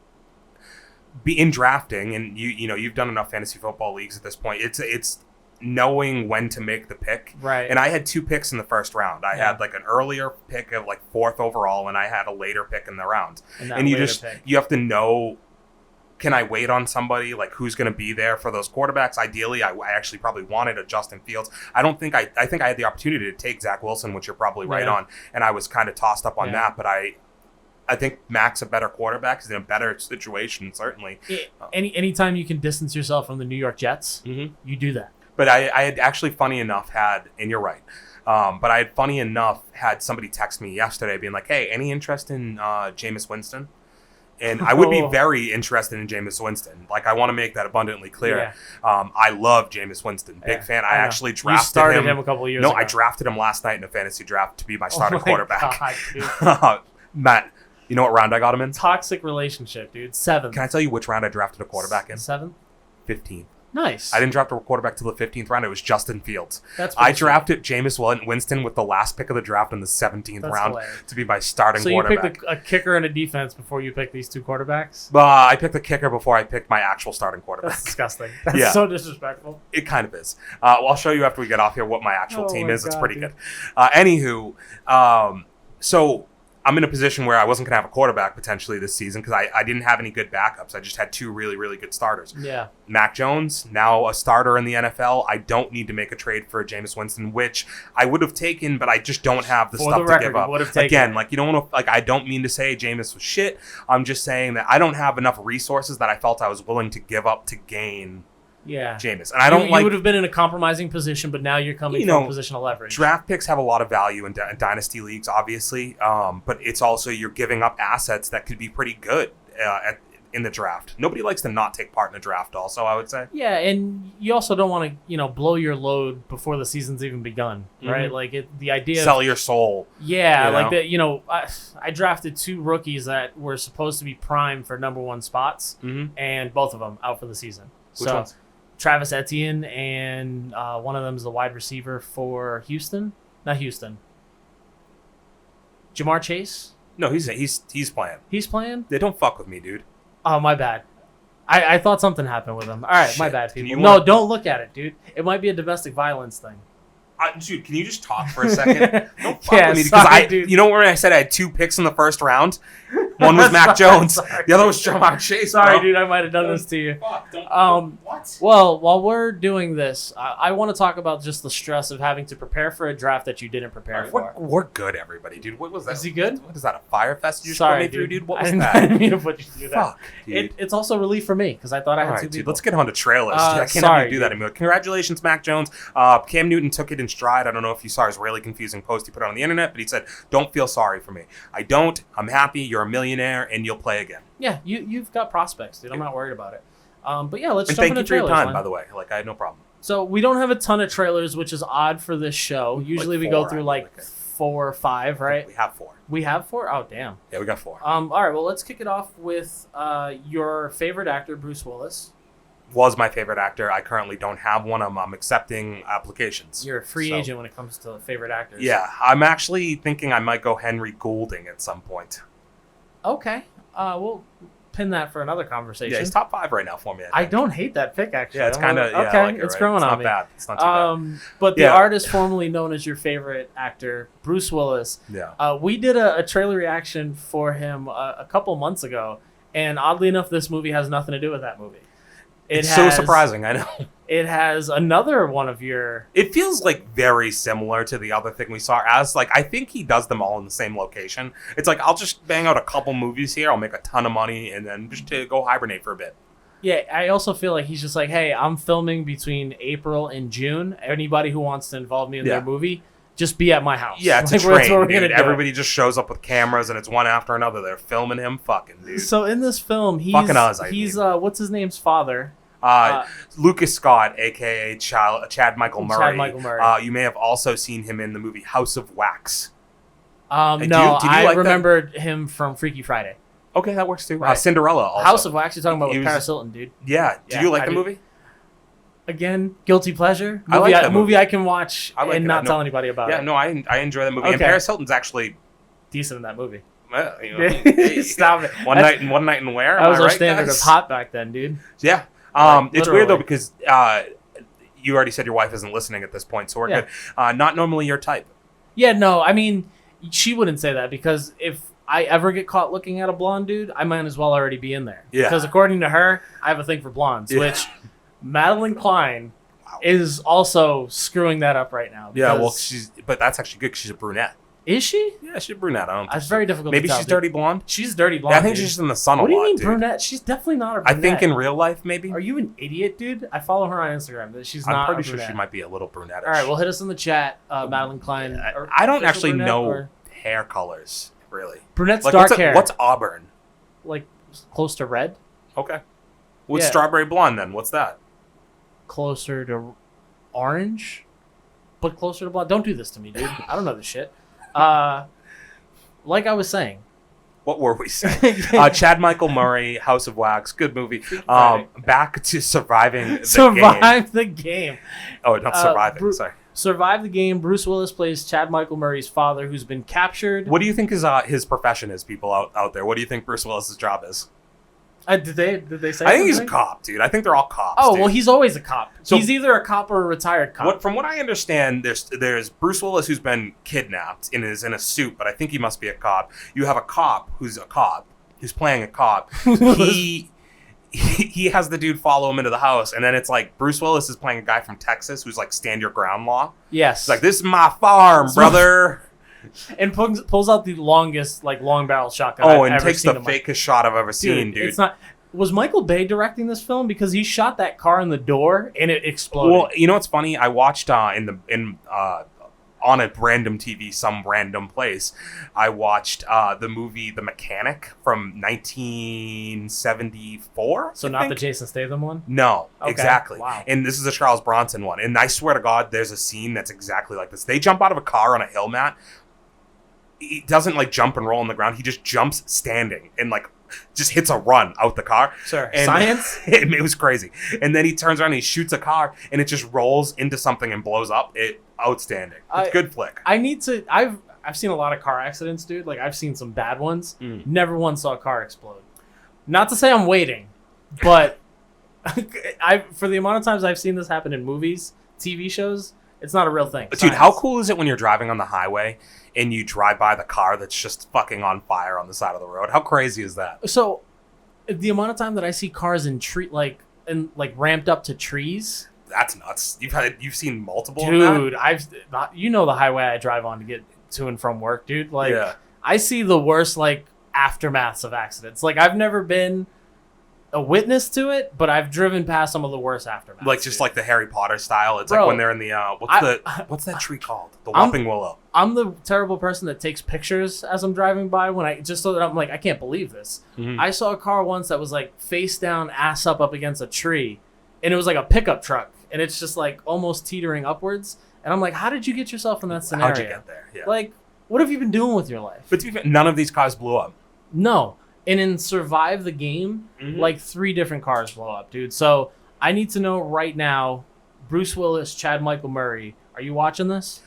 Speaker 2: in drafting, and you've done enough fantasy football leagues at this point. It's knowing when to make the pick.
Speaker 1: Right.
Speaker 2: And I had 2 picks in the first round. I had like an earlier pick of like 4th overall, and I had a later pick in the round. And you have to know, can I wait on somebody? Like, who's going to be there for those quarterbacks? Ideally, I actually probably wanted a Justin Fields. I think I had the opportunity to take Zach Wilson, which you're probably right on, and I was kind of tossed up on that, but I think Mac's a better quarterback. He's in a better situation, certainly.
Speaker 1: Anytime you can distance yourself from the New York Jets, you do that.
Speaker 2: But I had actually, funny enough, and you're right, but I had, funny enough, had somebody text me yesterday being like, hey, any interest in Jameis Winston? And I would be very interested in Jameis Winston. Like, I want to make that abundantly clear. Yeah. I love Jameis Winston. Big fan. I actually drafted him. You started him
Speaker 1: a couple of years ago.
Speaker 2: No, I drafted him last night in a fantasy draft to be my starting quarterback.
Speaker 1: God,
Speaker 2: Matt, you know what round I got him in?
Speaker 1: Toxic relationship, dude. 7th.
Speaker 2: Can I tell you which round I drafted a quarterback in?
Speaker 1: 7th?
Speaker 2: 15th.
Speaker 1: Nice.
Speaker 2: I didn't draft a quarterback till the 15th round. It was Justin Fields.
Speaker 1: I
Speaker 2: drafted Jameis Winston with the last pick of the draft in the 17th round
Speaker 1: hilarious.
Speaker 2: to be my starting quarterback.
Speaker 1: So you picked a kicker and a defense before you picked these 2 quarterbacks?
Speaker 2: I picked the kicker before I picked my actual starting quarterback.
Speaker 1: That's disgusting. That's so disrespectful.
Speaker 2: It kind of is. I'll show you after we get off here what my actual team is. It's pretty good. Anywho, so I'm in a position where I wasn't going to have a quarterback potentially this season because I didn't have any good backups. I just had 2 really, really good starters.
Speaker 1: Yeah.
Speaker 2: Mac Jones, now a starter in the NFL. I don't need to make a trade for Jameis Winston, which I would have taken, but I just don't have the stuff to give up. Again, like, you don't want to, like, I don't mean to say Jameis was shit. I'm just saying that I don't have enough resources that I felt I was willing to give up to gain Jameis. And I don't
Speaker 1: you would have been in a compromising position, but now you're coming from a position of leverage.
Speaker 2: Draft picks have a lot of value in dynasty leagues, obviously, but it's also you're giving up assets that could be pretty good in the draft. Nobody likes to not take part in a draft also, I would say. Yeah,
Speaker 1: and you also don't want to, blow your load before the season's even begun, right? Like the idea
Speaker 2: sell your soul.
Speaker 1: Yeah, like that, I drafted 2 rookies that were supposed to be prime for number 1 spots, and both of them out for the season.
Speaker 2: Which ones?
Speaker 1: Travis Etienne, and one of them is the wide receiver for Houston. Not Houston. Jamar Chase?
Speaker 2: No, he's playing.
Speaker 1: He's playing?
Speaker 2: They don't fuck with me, dude.
Speaker 1: Oh, my bad. I thought something happened with him. All right, my bad, people. No, don't look at it, dude. It might be a domestic violence thing.
Speaker 2: Dude, can you just talk for a second? Don't fuck with me because you know where I said I had 2 picks in the first round? One was Mac Jones. The other was Jamar Chase.
Speaker 1: Sorry, dude. I might have done this to you.
Speaker 2: What?
Speaker 1: Well, while we're doing this, I want to talk about just the stress of having to prepare for a draft that you didn't prepare for.
Speaker 2: We're good, everybody, dude. What was that?
Speaker 1: Is he good?
Speaker 2: What is that, a fire fest you just put me through, dude? What was that?
Speaker 1: I didn't mean to put you through that.
Speaker 2: Fuck, dude.
Speaker 1: It's also relief for me because I thought I had 2 people.
Speaker 2: Dude, let's get on to trailers. I can't have you do that anymore. Congratulations, Mac Jones. Cam Newton took it in stride. I don't know if you saw his really confusing post he put on the internet, but he said, don't feel sorry for me. I don't. I'm happy. You're a millionaire, and you'll play again.
Speaker 1: Yeah, you've got prospects, dude. I'm not worried about it. But yeah, let's jump into trailers.
Speaker 2: Thank you for your time, by the way. Like, I had no problem.
Speaker 1: So we don't have a ton of trailers, which is odd for this show. Usually we go through 4 or 5, right?
Speaker 2: We have 4.
Speaker 1: We have 4? Oh, damn.
Speaker 2: Yeah, we got 4.
Speaker 1: All right, well, let's kick it off with your favorite actor, Bruce Willis.
Speaker 2: Was my favorite actor. I currently don't have one. I'm accepting applications.
Speaker 1: You're a free agent when it comes to favorite actors.
Speaker 2: Yeah, I'm actually thinking I might go Henry Goulding at some point.
Speaker 1: Okay. We'll pin that for another conversation.
Speaker 2: Yeah, he's top 5 right now for me.
Speaker 1: I don't hate that pick, actually.
Speaker 2: Yeah, it's kind of
Speaker 1: okay.
Speaker 2: I like it,
Speaker 1: it's growing on me.
Speaker 2: Bad. It's not too bad.
Speaker 1: But the artist formerly known as your favorite actor, Bruce Willis.
Speaker 2: Yeah.
Speaker 1: We did a trailer reaction for him a couple months ago, and oddly enough, this movie has nothing to do with that movie.
Speaker 2: It's so surprising, I know.
Speaker 1: It has another one of your...
Speaker 2: It feels like very similar to the other thing we saw as, like, I think he does them all in the same location. It's like, I'll just bang out a couple movies here, I'll make a ton of money, and then just to go hibernate for a bit.
Speaker 1: Yeah, I also feel like he's just like, hey, I'm filming between April and June. Anybody who wants to involve me in their movie, just be at my house.
Speaker 2: Yeah, it's a train, dude. Everybody just shows up with cameras, and it's one after another. They're filming him fucking, dude.
Speaker 1: So in this film, he's what's his name's father?
Speaker 2: Lucas Scott, a.k.a. Chad Michael Murray.
Speaker 1: Chad Michael Murray.
Speaker 2: You may have also seen him in the movie House of Wax.
Speaker 1: I remembered him from Freaky Friday.
Speaker 2: Okay, that works too.
Speaker 1: Right.
Speaker 2: Cinderella also.
Speaker 1: House of Wax, you're talking about with Paris Hilton, dude.
Speaker 2: Yeah. Do you like the movie?
Speaker 1: Again, guilty pleasure.
Speaker 2: I like that
Speaker 1: movie I can watch and not
Speaker 2: No.
Speaker 1: tell anybody about
Speaker 2: Yeah,
Speaker 1: it.
Speaker 2: no, I enjoy that movie. And
Speaker 1: Okay.
Speaker 2: Paris Hilton's actually
Speaker 1: Decent in that movie.
Speaker 2: hey,
Speaker 1: Stop it.
Speaker 2: One night and where?
Speaker 1: That was
Speaker 2: Am I
Speaker 1: our
Speaker 2: right,
Speaker 1: standard
Speaker 2: guys?
Speaker 1: of hot back then, dude.
Speaker 2: Yeah.
Speaker 1: Like,
Speaker 2: It's weird though
Speaker 1: literally.
Speaker 2: because you already said your wife isn't listening at this point, so we're
Speaker 1: Yeah.
Speaker 2: good. Not normally your type.
Speaker 1: Yeah, no, I mean, she wouldn't say that because if I ever get caught looking at a blonde dude, I might as well already be in there.
Speaker 2: Yeah.
Speaker 1: Because according to her, I have a thing for blondes,
Speaker 2: Yeah.
Speaker 1: which Madeline Klein is also screwing that up right now.
Speaker 2: Yeah, well,
Speaker 1: because-
Speaker 2: but that's actually good because she's a brunette.
Speaker 1: Is she?
Speaker 2: Yeah, she's a brunette. I don't think
Speaker 1: That's very difficult
Speaker 2: Maybe
Speaker 1: to tell,
Speaker 2: she's
Speaker 1: dude.
Speaker 2: dirty blonde.
Speaker 1: She's dirty blonde.
Speaker 2: Yeah, I think
Speaker 1: dude.
Speaker 2: she's just in the sun a lot.
Speaker 1: What do you mean
Speaker 2: dude.
Speaker 1: brunette? She's definitely not a
Speaker 2: I
Speaker 1: brunette.
Speaker 2: think in real life, maybe.
Speaker 1: Are you an idiot, dude? I follow her on Instagram. That she's
Speaker 2: I'm
Speaker 1: not.
Speaker 2: pretty
Speaker 1: a
Speaker 2: sure
Speaker 1: brunette.
Speaker 2: she might be a little brunette.
Speaker 1: All right, well, hit us in the chat, Madeline Klein.
Speaker 2: I don't
Speaker 1: official
Speaker 2: actually
Speaker 1: brunette
Speaker 2: know
Speaker 1: or-
Speaker 2: hair colors, really.
Speaker 1: Brunette's
Speaker 2: Like,
Speaker 1: dark hair.
Speaker 2: What's auburn?
Speaker 1: like close to red?
Speaker 2: Okay. What's
Speaker 1: Yeah.
Speaker 2: strawberry blonde then? What's that?
Speaker 1: Closer to orange, but closer to blonde. Don't do this to me, dude. I don't know this shit. Like I was saying,
Speaker 2: What were we saying? Chad Michael Murray, House of Wax, good movie.
Speaker 1: Right.
Speaker 2: Back to surviving the game.
Speaker 1: survive the game.
Speaker 2: Oh, not surviving. Sorry.
Speaker 1: Survive the game. Bruce Willis plays Chad Michael Murray's father, who's been captured.
Speaker 2: What do you think his profession is, people out there? What do you think Bruce Willis's job is?
Speaker 1: Did they say?
Speaker 2: I think he's a
Speaker 1: something?
Speaker 2: cop, dude. I think they're all cops.
Speaker 1: Oh
Speaker 2: dude.
Speaker 1: well, he's always a cop.
Speaker 2: So-
Speaker 1: He's either a cop or a retired cop.
Speaker 2: From what I understand, there's Bruce Willis who's been kidnapped and is in a suit, but I think he must be a cop. You have a cop who's playing a cop. He has the dude follow him into the house, and then it's like Bruce Willis is playing a guy from Texas who's like stand your ground law.
Speaker 1: Yes.
Speaker 2: It's like, this is my farm, brother.
Speaker 1: And pulls out the longest, like, long barrel shotgun.
Speaker 2: Oh,
Speaker 1: I've
Speaker 2: and
Speaker 1: ever
Speaker 2: takes
Speaker 1: seen
Speaker 2: the
Speaker 1: in my-
Speaker 2: fakest shot I've ever seen, dude.
Speaker 1: It's not. Was Michael Bay directing this film? Because he shot that car in the door and it exploded.
Speaker 2: Well, you know what's funny? I watched on a random TV, some random place. I watched the movie The Mechanic from 1974.
Speaker 1: so
Speaker 2: I
Speaker 1: not the
Speaker 2: think?
Speaker 1: Jason Statham one.
Speaker 2: No,
Speaker 1: Okay.
Speaker 2: exactly.
Speaker 1: Wow.
Speaker 2: And this is a Charles Bronson one. And I swear to God, there's a scene that's exactly like this. They jump out of a car on a hill mat. He doesn't like jump and roll on the ground. He just jumps standing and like just hits a run out the car.
Speaker 1: Sure.
Speaker 2: And
Speaker 1: Science.
Speaker 2: it was crazy. And then he turns around and he shoots a car and it just rolls into something and blows up. Outstanding. It's a good flick.
Speaker 1: I need to. I've seen a lot of car accidents, dude. Like I've seen some bad ones. Never once saw a car explode. Not to say I'm waiting, but for the amount of times I've seen this happen in movies, TV shows, it's not a real thing.
Speaker 2: Dude, how cool is it when you're driving on the highway and you drive by the car that's just fucking on fire on the side of the road? How crazy is that?
Speaker 1: So, the amount of time that I see cars in ramped up to trees,
Speaker 2: That's nuts. You've seen multiple of
Speaker 1: dude. The highway I drive on to get to and from work, dude. Like,
Speaker 2: Yeah.
Speaker 1: I see the worst aftermaths of accidents. Like, I've never been a witness to it, but I've driven past some of the worst aftermaths.
Speaker 2: Like just
Speaker 1: dude.
Speaker 2: like the Harry Potter style. It's
Speaker 1: Bro,
Speaker 2: like when they're in the what's that tree called? The Whopping Willow.
Speaker 1: I'm the terrible person that takes pictures as I'm driving by just so that I'm like, I can't believe this.
Speaker 2: Mhm.
Speaker 1: I saw a car once that was like face down, ass up against a tree, and it was like a pickup truck, and it's just like almost teetering upwards. And I'm like, how did you get yourself in that scenario?
Speaker 2: How'd you get there? Yeah.
Speaker 1: Like, what have you been doing with your life?
Speaker 2: But to be fair, none of these cars blew up.
Speaker 1: No. And in Survive the Game, like 3 different cars blow up, dude. So I need to know right now, Bruce Willis, Chad Michael Murray, are you watching this?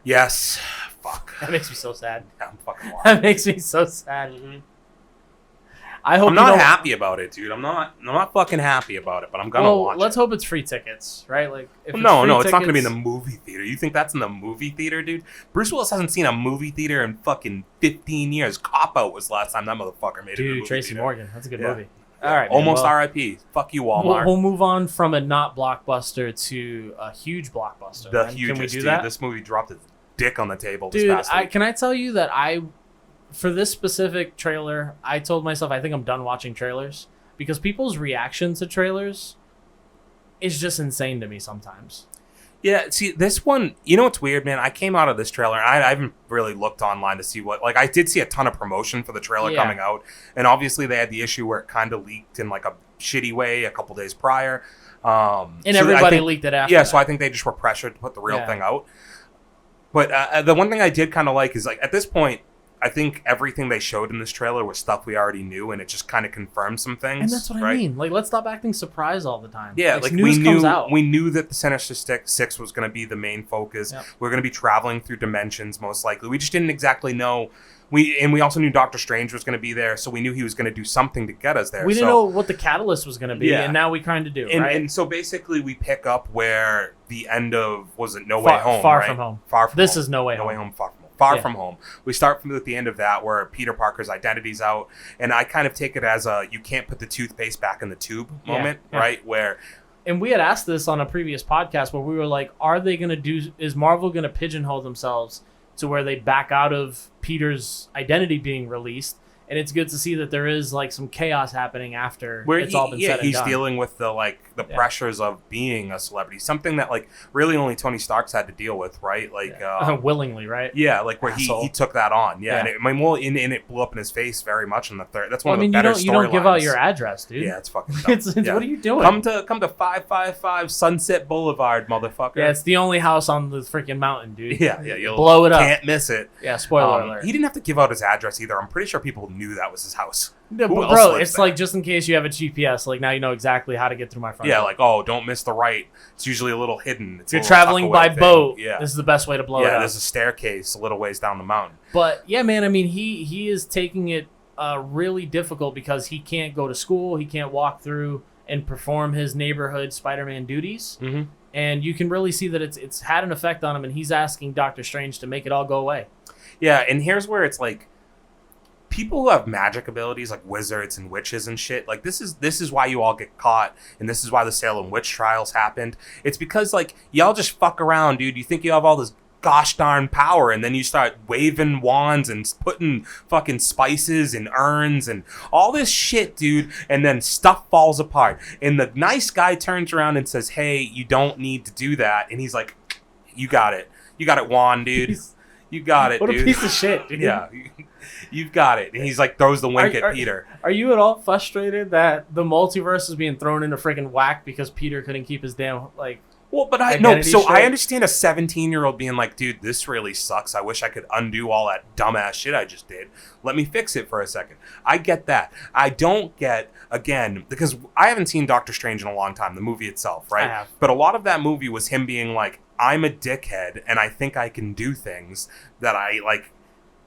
Speaker 2: Yes. Fuck.
Speaker 1: That makes me so sad.
Speaker 2: I'm fucking wild.
Speaker 1: That makes me so sad. I hope
Speaker 2: I'm not happy about it, dude. I'm not fucking happy about it, but I'm gonna watch
Speaker 1: let's
Speaker 2: it.
Speaker 1: hope it's free tickets, right? Like, if
Speaker 2: Well, no, it's not gonna be in
Speaker 1: tickets-
Speaker 2: the movie theater. You think that's in the movie theater, dude? Bruce Willis hasn't seen a movie theater in fucking 15 years. Cop Out was the last time that motherfucker made it.
Speaker 1: Dude, Tracy Morgan, that's a good
Speaker 2: Yeah.
Speaker 1: movie. All right, man,
Speaker 2: Almost
Speaker 1: well,
Speaker 2: R.I.P. Fuck you, Walmart.
Speaker 1: We'll move on from a not blockbuster to a huge blockbuster.
Speaker 2: The
Speaker 1: man.
Speaker 2: hugest,
Speaker 1: Can we do
Speaker 2: dude.
Speaker 1: that?
Speaker 2: This movie dropped its dick on the table this
Speaker 1: Dude,
Speaker 2: past week.
Speaker 1: can I tell you that for this specific trailer, I told myself I think I'm done watching trailers because people's reaction to trailers is just insane to me sometimes.
Speaker 2: Yeah, see, this one, you know what's weird, man? I came out of this trailer, and I haven't really looked online to see I did see a ton of promotion for the trailer
Speaker 1: Yeah.
Speaker 2: coming out, and obviously they had the issue where it kind of leaked in like a shitty way a couple days prior.
Speaker 1: And
Speaker 2: So
Speaker 1: everybody
Speaker 2: I think,
Speaker 1: leaked it after.
Speaker 2: Yeah,
Speaker 1: that.
Speaker 2: so I think they just were pressured to put the real
Speaker 1: Yeah.
Speaker 2: thing out. But the one thing I did kind of like is, like, at this point, I think everything they showed in this trailer was stuff we already knew, and it just kind of confirmed some things.
Speaker 1: And that's what I mean. Like, let's stop acting surprised all the time.
Speaker 2: Yeah, like
Speaker 1: news comes out.
Speaker 2: We knew that the Sinister Six was going to be the main focus.
Speaker 1: Yep.
Speaker 2: We're going to be traveling through dimensions, most likely. We just didn't exactly know. We also knew Doctor Strange was going to be there, so we knew he was going to do something to get us there.
Speaker 1: We didn't know what the catalyst was going to be, and now we kind of do, right?
Speaker 2: And so basically, we pick up where the end of No Way Home,
Speaker 1: Far
Speaker 2: right?
Speaker 1: From Home.
Speaker 2: Far from
Speaker 1: this
Speaker 2: home.
Speaker 1: is No Way Home.
Speaker 2: No Way Home. Far from home. We start from at the end of that where Peter Parker's identity's out, and I kind of take it as a you can't put the toothpaste back in the tube moment, right? Where.
Speaker 1: And we had asked this on a previous podcast where we were like, is Marvel going to pigeonhole themselves to where they back out of Peter's identity being released? And it's good to see that there is like some chaos happening after it's all been said and done.
Speaker 2: He's dealing with the pressures of being a celebrity, something that like really only Tony Stark's had to deal with, right? Like
Speaker 1: willingly, right?
Speaker 2: Yeah, like where he took that on, and it blew up in his face very much in the third. That's one of the better storylines. You don't give
Speaker 1: out your address, dude.
Speaker 2: Yeah, it's fucking dumb.
Speaker 1: What are you doing?
Speaker 2: Come to 555 Sunset Boulevard, motherfucker.
Speaker 1: Yeah, it's the only house on the freaking mountain, dude.
Speaker 2: Yeah, you'll
Speaker 1: blow it up.
Speaker 2: Can't miss it.
Speaker 1: Yeah, spoiler alert.
Speaker 2: He didn't have to give out his address either. I'm pretty sure people knew that was his house.
Speaker 1: No, bro, it's like just in case you have a GPS, like now you know exactly how to get through my front door.
Speaker 2: Like, oh, don't miss the right. It's usually a little hidden.
Speaker 1: If you're traveling by boat, this is the best way to blow it up.
Speaker 2: Yeah, there's a staircase a little ways down the mountain.
Speaker 1: But yeah, man, I mean, he is taking it really difficult because he can't go to school, he can't walk through and perform his neighborhood Spider-Man duties.
Speaker 2: Mm-hmm.
Speaker 1: And you can really see that it's had an effect on him, and he's asking Doctor Strange to make it all go away.
Speaker 2: Yeah, and here's where it's like, people who have magic abilities like wizards and witches and shit, like this is why you all get caught, and this is why the Salem witch trials happened. It's because like y'all just fuck around, dude. You think you have all this gosh darn power, and then you start waving wands and putting fucking spices in urns and all this shit, dude, and then stuff falls apart. And the nice guy turns around and says, "Hey, you don't need to do that." And he's like, "You got it, wand, dude. You got it,
Speaker 1: dude.
Speaker 2: What
Speaker 1: a piece of shit, dude."
Speaker 2: Yeah. You've got it. And he's like throws the wink at Peter.
Speaker 1: Are you at all frustrated that the multiverse is being thrown into freaking whack because Peter couldn't keep his damn
Speaker 2: I understand a 17-year-old being like, dude, this really sucks. I wish I could undo all that dumbass shit I just did. Let me fix it for a second. I get that. I don't get, again, because I haven't seen Doctor Strange in a long time, the movie itself, right?
Speaker 1: I have.
Speaker 2: But a lot of that movie was him being like, I'm a dickhead and I think I can do things that I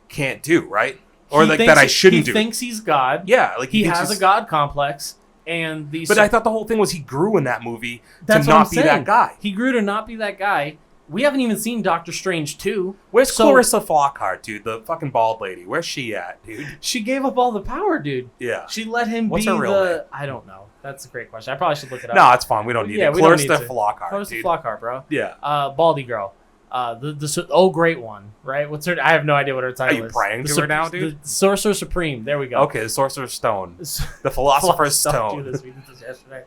Speaker 2: can't do, right? Or that I shouldn't do.
Speaker 1: He thinks he's God.
Speaker 2: Yeah,
Speaker 1: he has a God complex, and
Speaker 2: But I thought the whole thing was he grew in that movie
Speaker 1: to
Speaker 2: not be that guy.
Speaker 1: He grew to not be that guy. We haven't even seen Doctor Strange 2.
Speaker 2: Where's Clarissa Flockhart, dude? The fucking bald lady. Where's she at, dude?
Speaker 1: She gave up all the power, dude.
Speaker 2: Yeah.
Speaker 1: She let him
Speaker 2: What's
Speaker 1: be
Speaker 2: her real name?
Speaker 1: I don't know. That's a great question. I probably should look it up.
Speaker 2: No, it's fine. We don't need it. Clarissa Flockhart,
Speaker 1: Clarissa
Speaker 2: dude.
Speaker 1: Flockhart, bro.
Speaker 2: Yeah.
Speaker 1: Baldy girl. The great one, right? What's her? I have no idea what her title is.
Speaker 2: Are you praying to her now, dude?
Speaker 1: The Sorcerer Supreme. There we go.
Speaker 2: Okay, the Sorcerer's Stone. The Philosopher's Stone.
Speaker 1: We did this yesterday.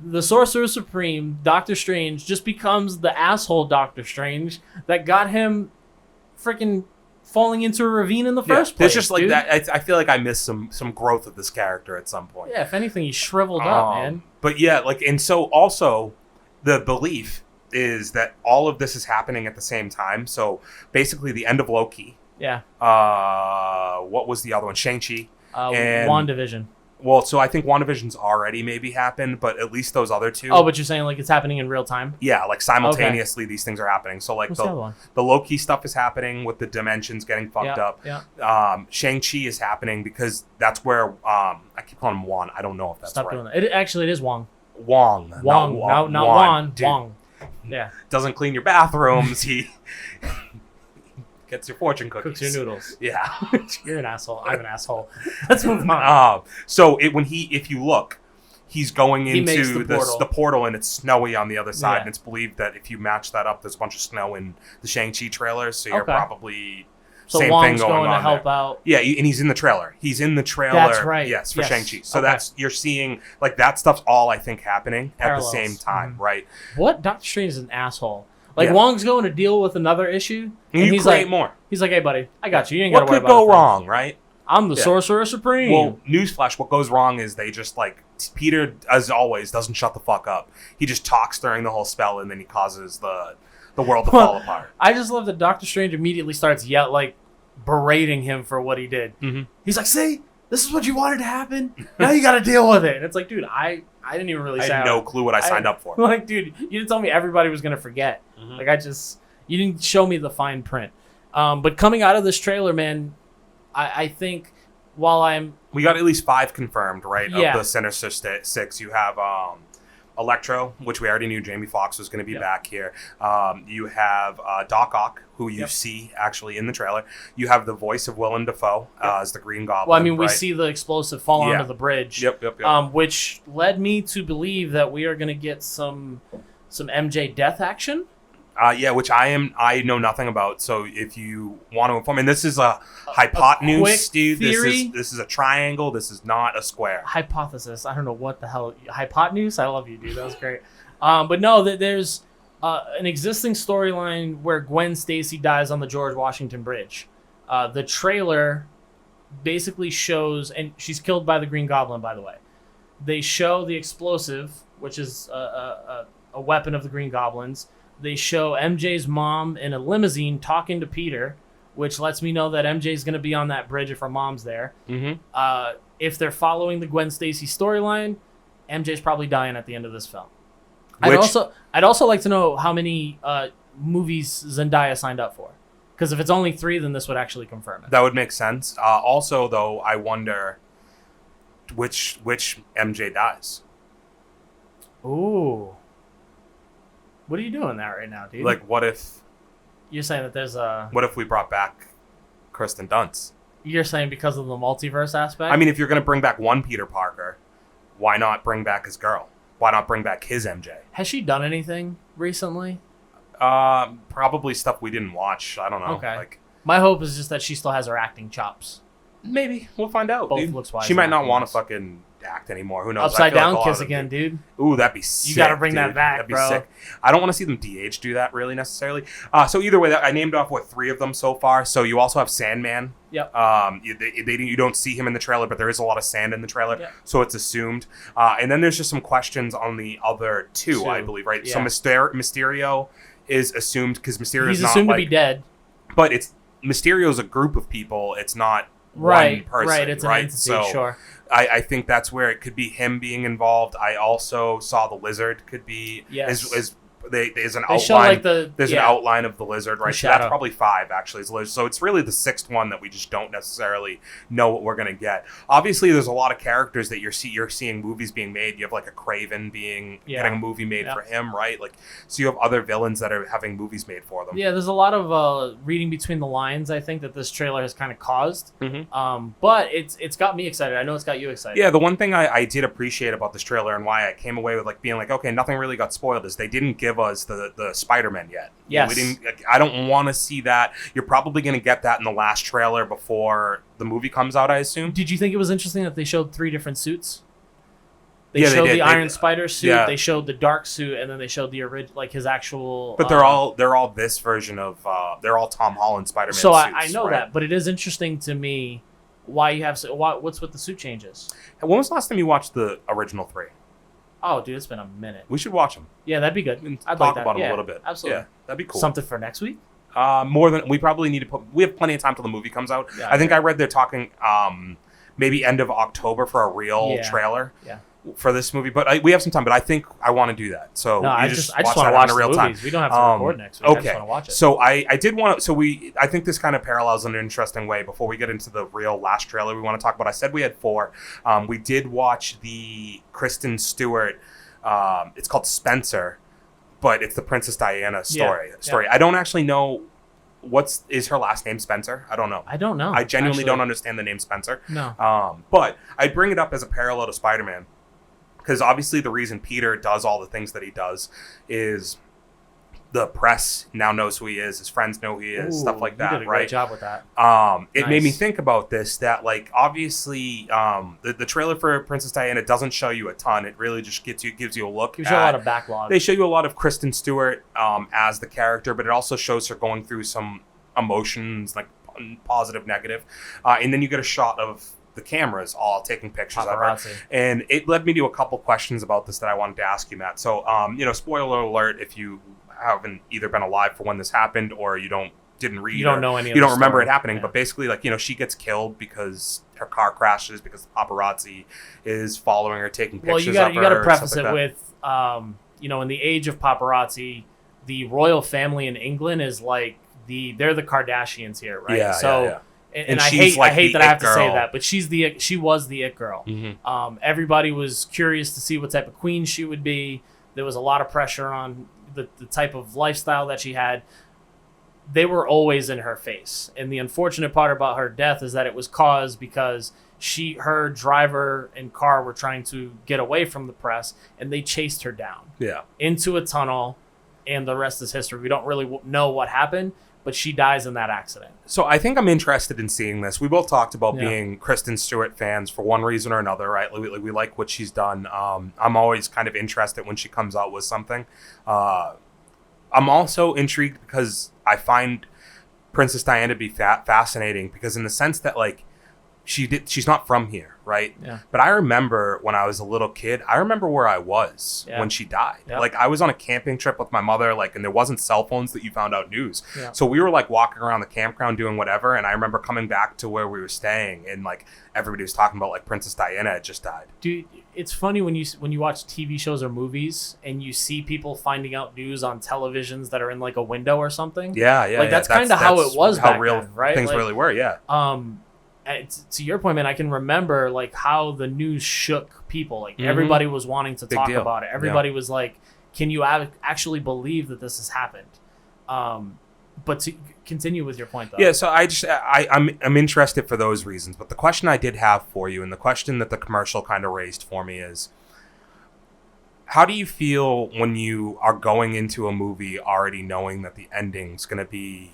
Speaker 1: The Sorcerer Supreme, Doctor Strange, just becomes the asshole Doctor Strange that got him freaking falling into a ravine in the first place.
Speaker 2: It's just like that. I feel like I missed some growth of this character at some point.
Speaker 1: Yeah, if anything, he shriveled up, man.
Speaker 2: But yeah, and so also the belief is that all of this is happening at the same time. So basically the end of Loki.
Speaker 1: Yeah.
Speaker 2: What was the other one? Shang-Chi.
Speaker 1: And WandaVision.
Speaker 2: Well, so I think WandaVision's already maybe happened, but at least those other two.
Speaker 1: Oh, but you're saying it's happening in real time?
Speaker 2: Yeah, simultaneously these things are happening. So the Loki stuff is happening with the dimensions getting fucked up.
Speaker 1: Yeah.
Speaker 2: Shang-Chi is happening because that's where I keep calling him Wan. I don't know if that's right.
Speaker 1: Stop doing that. It is Wong.
Speaker 2: Wong.
Speaker 1: Not Wan. Wong. Yeah.
Speaker 2: Doesn't clean your bathrooms. He gets your fortune cookies.
Speaker 1: Cooks your noodles.
Speaker 2: Yeah.
Speaker 1: You're an asshole. I'm an asshole. Let's move on.
Speaker 2: So if you look, he's going into
Speaker 1: the
Speaker 2: portal and it's snowy on the other side. And it's believed that if you match that up, there's a bunch of snow in the Shang-Chi trailers. So you're probably...
Speaker 1: So
Speaker 2: same
Speaker 1: Wong's
Speaker 2: thing going
Speaker 1: to
Speaker 2: on
Speaker 1: help
Speaker 2: there.
Speaker 1: out.
Speaker 2: Yeah, and he's in the trailer. He's in the trailer.
Speaker 1: That's right.
Speaker 2: Yes, for Shang-Chi. So you're seeing, that stuff's all, I think, happening
Speaker 1: Parallels.
Speaker 2: at the same time, right?
Speaker 1: What? Doctor Strange is an asshole. Wong's going to deal with another issue.
Speaker 2: And he's create more.
Speaker 1: He's like, hey, buddy, I got you. You ain't got to worry about it.
Speaker 2: What could go wrong, right?
Speaker 1: I'm the Sorcerer Supreme.
Speaker 2: Well, newsflash, what goes wrong is they just, Peter, as always, doesn't shut the fuck up. He just talks during the whole spell, and then he causes the world to fall apart.
Speaker 1: I just love that Doctor Strange immediately starts berating him for what he did.
Speaker 2: Mm-hmm.
Speaker 1: He's like, see, this is what you wanted to happen. Now you got to deal with it. And it's like, dude, I didn't even really say.
Speaker 2: I had no clue what I signed up for.
Speaker 1: Like, dude, you didn't tell me everybody was going to forget.
Speaker 2: Mm-hmm.
Speaker 1: Like, you didn't show me the fine print. But coming out of this trailer, man, I think while
Speaker 2: we got at least 5 confirmed, right?
Speaker 1: Yeah.
Speaker 2: Of the Sinister Six, you have Electro, which we already knew Jamie Foxx was going to be back here. You have Doc Ock, who you see actually in the trailer. You have the voice of Willem Dafoe as the Green Goblin.
Speaker 1: Well, I mean, we
Speaker 2: right?
Speaker 1: see the explosive fall onto the bridge.
Speaker 2: Yep.
Speaker 1: Which led me to believe that we are going to get some MJ death action.
Speaker 2: Which I know nothing about. So if you want to inform, and this is a hypotenuse, dude.
Speaker 1: Theory?
Speaker 2: This is a triangle. This is not a square.
Speaker 1: Hypothesis. I don't know what the hell. Hypotenuse? I love you, dude. That was great. But no, there's an existing storyline where Gwen Stacy dies on the George Washington Bridge. The trailer basically shows, and she's killed by the Green Goblin, by the way. They show the explosive, which is a weapon of the Green Goblins. They show MJ's mom in a limousine talking to Peter, which lets me know that MJ's going to be on that bridge if her mom's there.
Speaker 2: Mm-hmm.
Speaker 1: If they're following the Gwen Stacy storyline, MJ's probably dying at the end of this film.
Speaker 2: Which,
Speaker 1: I'd also like to know how many movies Zendaya signed up for. Because if it's only 3, then this would actually confirm it.
Speaker 2: that would make sense. Also, though, I wonder which MJ dies.
Speaker 1: Ooh. What are you doing that right now, dude?
Speaker 2: Like, what if
Speaker 1: You're saying that there's a...
Speaker 2: what if we brought back Kirsten Dunst?
Speaker 1: You're saying because of the multiverse aspect?
Speaker 2: I mean, if you're going to bring back one Peter Parker, why not bring back his girl? Why not bring back his MJ?
Speaker 1: Has she done anything recently?
Speaker 2: Probably stuff we didn't watch. I don't know.
Speaker 1: Okay.
Speaker 2: Like,
Speaker 1: My hope is just that she still has her acting chops.
Speaker 2: maybe we'll find out.
Speaker 1: Both
Speaker 2: dude.
Speaker 1: looks wise.
Speaker 2: She might not
Speaker 1: acting
Speaker 2: want to
Speaker 1: wise.
Speaker 2: fucking act anymore. Who knows?
Speaker 1: Upside
Speaker 2: I feel like
Speaker 1: down
Speaker 2: a lot
Speaker 1: kiss
Speaker 2: of them
Speaker 1: again,
Speaker 2: do.
Speaker 1: dude.
Speaker 2: Ooh, that'd be sick.
Speaker 1: You gotta bring
Speaker 2: dude.
Speaker 1: that back,
Speaker 2: That'd be
Speaker 1: bro.
Speaker 2: sick. I don't want to see them DH do that really necessarily. So either way, I named off 3 of them so far. So you also have Sandman.
Speaker 1: Yep.
Speaker 2: You don't see him in the trailer, but there is a lot of sand in the trailer,
Speaker 1: Yep.
Speaker 2: so it's assumed. And then there's just some questions on the other two, I believe, right?
Speaker 1: Yeah.
Speaker 2: So Mysterio is assumed because Mysterio's
Speaker 1: He's
Speaker 2: not
Speaker 1: assumed
Speaker 2: like,
Speaker 1: to be dead.
Speaker 2: but it's Mysterio's a group of people. It's not
Speaker 1: Right,
Speaker 2: one person,
Speaker 1: right. It's an entity,
Speaker 2: So
Speaker 1: sure.
Speaker 2: I think that's where it could be him being involved. I also saw the Lizard could be
Speaker 1: Yes.
Speaker 2: there's an
Speaker 1: They
Speaker 2: outline.
Speaker 1: show like
Speaker 2: There's an outline of the Lizard, right? So
Speaker 1: shadow.
Speaker 2: that's probably 5 actually. So it's really the 6th one that we just don't necessarily know what we're gonna get. Obviously, there's a lot of characters that you're seeing movies being made. You have like a Craven getting a movie made for him, right? Like, so you have other villains that are having movies made for them.
Speaker 1: Yeah, there's a lot of reading between the lines, I think, that this trailer has kind of caused.
Speaker 2: Mm-hmm.
Speaker 1: But it's got me excited. I know it's got you excited.
Speaker 2: Yeah, the one thing I did appreciate about this trailer and why I came away with like being like, okay, nothing really got spoiled is they didn't give us the Spider-Man yet.
Speaker 1: Yes.
Speaker 2: We didn't. I don't want to see that. You're probably going to get that in the last trailer before the movie comes out, I assume.
Speaker 1: Did you think it was interesting that they showed 3 different suits? They
Speaker 2: Yeah, they
Speaker 1: showed
Speaker 2: did.
Speaker 1: the Iron Spider suit,
Speaker 2: yeah.
Speaker 1: they showed the dark suit, and then they showed the like his actual.
Speaker 2: But they're all this version of they're all Tom Holland Spider-Man
Speaker 1: So
Speaker 2: suits.
Speaker 1: I know
Speaker 2: right?
Speaker 1: that, but it is interesting to me why you have what's with the suit changes.
Speaker 2: And when was the last time you watched the original 3?
Speaker 1: Oh, dude, it's been a minute.
Speaker 2: We should watch them.
Speaker 1: Yeah, that'd be good.
Speaker 2: And
Speaker 1: I'd
Speaker 2: talk
Speaker 1: like that.
Speaker 2: about them
Speaker 1: Yeah,
Speaker 2: a little bit.
Speaker 1: absolutely.
Speaker 2: Yeah, that'd be cool.
Speaker 1: Something for next week.
Speaker 2: More than we probably need to put. We have plenty of time till the movie comes out.
Speaker 1: Yeah,
Speaker 2: I think I read they're talking maybe end of October for a real trailer.
Speaker 1: Yeah.
Speaker 2: For this movie, but we have some time. But I think I want to do that. So
Speaker 1: No, I just want to watch the movies. We don't have to record next week.
Speaker 2: Okay.
Speaker 1: I just want to watch it.
Speaker 2: So I did want to. So I think this kind of parallels in an interesting way. Before we get into the real last trailer we want to talk about, I said we had 4. We did watch the Kristen Stewart. It's called Spencer, but it's the Princess Diana story.
Speaker 1: Yeah.
Speaker 2: I don't actually know is her last name Spencer. I don't know.
Speaker 1: I don't know.
Speaker 2: I genuinely don't understand the name Spencer.
Speaker 1: No.
Speaker 2: But I bring it up as a parallel to Spider-Man. Because obviously the reason Peter does all the things that he does is the press now knows who he is, his friends know who he is, stuff like that,
Speaker 1: you did a
Speaker 2: right?
Speaker 1: great job with that.
Speaker 2: It made me think about this, that like obviously the trailer for Princess Diana doesn't show you a ton. It really just gives you a look.
Speaker 1: Gives you a lot of backlog.
Speaker 2: They show you a lot of Kristen Stewart as the character, but it also shows her going through some emotions, like positive, negative, and then you get a shot of the cameras all taking pictures of her. And it led me to a couple questions about this that I wanted to ask you, Matt. So, spoiler alert if you haven't either been alive for when this happened or you don't didn't read.
Speaker 1: You don't know any of
Speaker 2: You
Speaker 1: the
Speaker 2: don't remember
Speaker 1: story.
Speaker 2: it happening.
Speaker 1: Yeah.
Speaker 2: But basically, like, she gets killed because her car crashes because the paparazzi is following her, taking pictures
Speaker 1: Well, you got to preface it
Speaker 2: like
Speaker 1: with, in the age of paparazzi, the royal family in England is like they're the Kardashians here, right?
Speaker 2: Yeah,
Speaker 1: so,
Speaker 2: yeah.
Speaker 1: And I
Speaker 2: she's
Speaker 1: hate
Speaker 2: like
Speaker 1: I hate
Speaker 2: the
Speaker 1: that I have
Speaker 2: it
Speaker 1: to say
Speaker 2: girl.
Speaker 1: that, but she was the it girl.
Speaker 2: Mm-hmm.
Speaker 1: Everybody was curious to see what type of queen she would be. There was a lot of pressure on the type of lifestyle that she had. They were always in her face. And the unfortunate part about her death is that it was caused because her driver and car were trying to get away from the press, and they chased her down into a tunnel, and the rest is history. We don't really know what happened, but she dies in that accident.
Speaker 2: So I think I'm interested in seeing this. We both talked about being Kristen Stewart fans for one reason or another, right? We like what she's done. I'm always kind of interested when she comes out with something. I'm also intrigued because I find Princess Diana to be fascinating because in the sense that, like, she's not from here, right?
Speaker 1: Yeah.
Speaker 2: But I remember when I was a little kid, I remember where I was when she died.
Speaker 1: Yep.
Speaker 2: Like, I was on a camping trip with my mother, like, and there wasn't cell phones that you found out news.
Speaker 1: Yeah.
Speaker 2: So we were, like, walking around the campground doing whatever, and I remember coming back to where we were staying, and, like, everybody was talking about, like, Princess Diana had just died.
Speaker 1: Dude, it's funny when you watch TV shows or movies and you see people finding out news on televisions that are in, like, a window or something.
Speaker 2: Yeah.
Speaker 1: Like, that's kind of how it was
Speaker 2: how
Speaker 1: back
Speaker 2: real
Speaker 1: then, right?
Speaker 2: things
Speaker 1: Like,
Speaker 2: really were, yeah.
Speaker 1: To your point, man, I can remember, like, how the news shook people. Like,
Speaker 2: Mhm.
Speaker 1: everybody was wanting to
Speaker 2: Big
Speaker 1: talk
Speaker 2: deal.
Speaker 1: about it. Everybody was like, can you actually believe that this has happened? But to continue with your point, though.
Speaker 2: Yeah, so I'm interested for those reasons. But the question I did have for you, and the question that the commercial kind of raised for me is, how do you feel when you are going into a movie already knowing that the ending's going to be,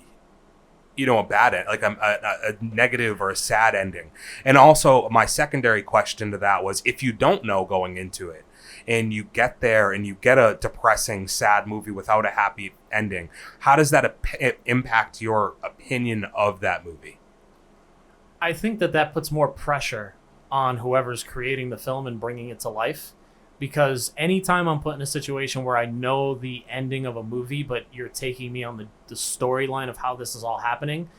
Speaker 2: a bad end, like a negative or a sad ending? And also, my secondary question to that was, if you don't know going into it, and you get there and you get a depressing, sad movie without a happy ending, how does that impact your opinion of that movie?
Speaker 1: I think that puts more pressure on whoever's creating the film and bringing it to life. Because anytime I'm put in a situation where I know the ending of a movie, but you're taking me on the storyline of how this is all happening,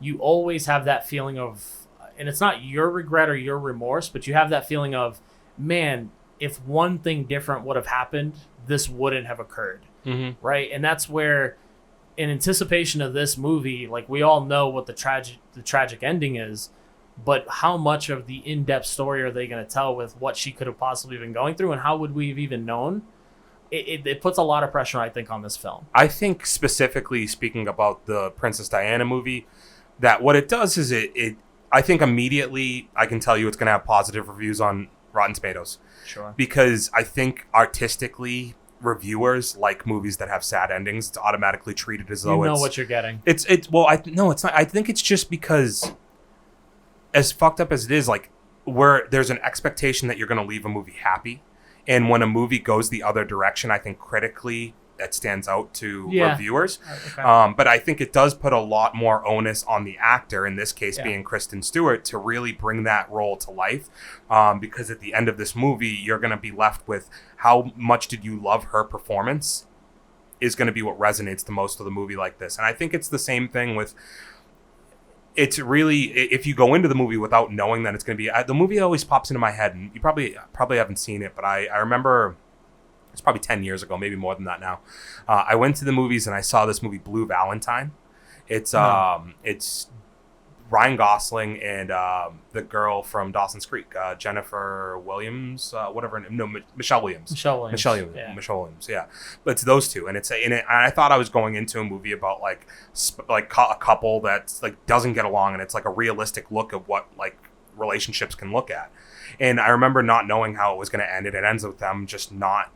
Speaker 1: you always have that feeling of, and it's not your regret or your remorse, but you have that feeling of, man, if one thing different would have happened, this wouldn't have occurred.
Speaker 2: Mm-hmm.
Speaker 1: Right? And that's where, in anticipation of this movie, like, we all know what the tragic ending is, but how much of the in-depth story are they going to tell with what she could have possibly been going through, and how would we have even known? It puts a lot of pressure, I think, on this film.
Speaker 2: I think, specifically speaking about the Princess Diana movie, that what it does is I think immediately I can tell you it's going to have positive reviews on Rotten Tomatoes.
Speaker 1: Sure.
Speaker 2: Because I think artistically, reviewers like movies that have sad endings. It's automatically treated as though it's
Speaker 1: what you're getting.
Speaker 2: It's it's not. I think it's just because, as fucked up as it is, like, where there's an expectation that you're going to leave a movie happy, and when a movie goes the other direction, I think critically that stands out to reviewers.
Speaker 1: Okay.
Speaker 2: But I think it does put a lot more onus on the actor, in this case being Kristen Stewart, to really bring that role to life. Because at the end of this movie, you're going to be left with how much did you love her performance is going to be what resonates the most with a movie like this. And I think it's the same thing with, it's really, if you go into the movie without knowing that it's going to be, the movie always pops into my head, and you probably haven't seen it, but I remember, it's probably 10 years ago, maybe more than that now. I went to the movies and I saw this movie, Blue Valentine. It's Ryan Gosling and the girl from Dawson's Creek, Jennifer Williams, Michelle Williams. Michelle Williams, yeah. But it's those two, and and I thought I was going into a movie about like a couple that's like doesn't get along, and it's like a realistic look of what like relationships can look at. And I remember not knowing how it was going to end, and it ends with them just not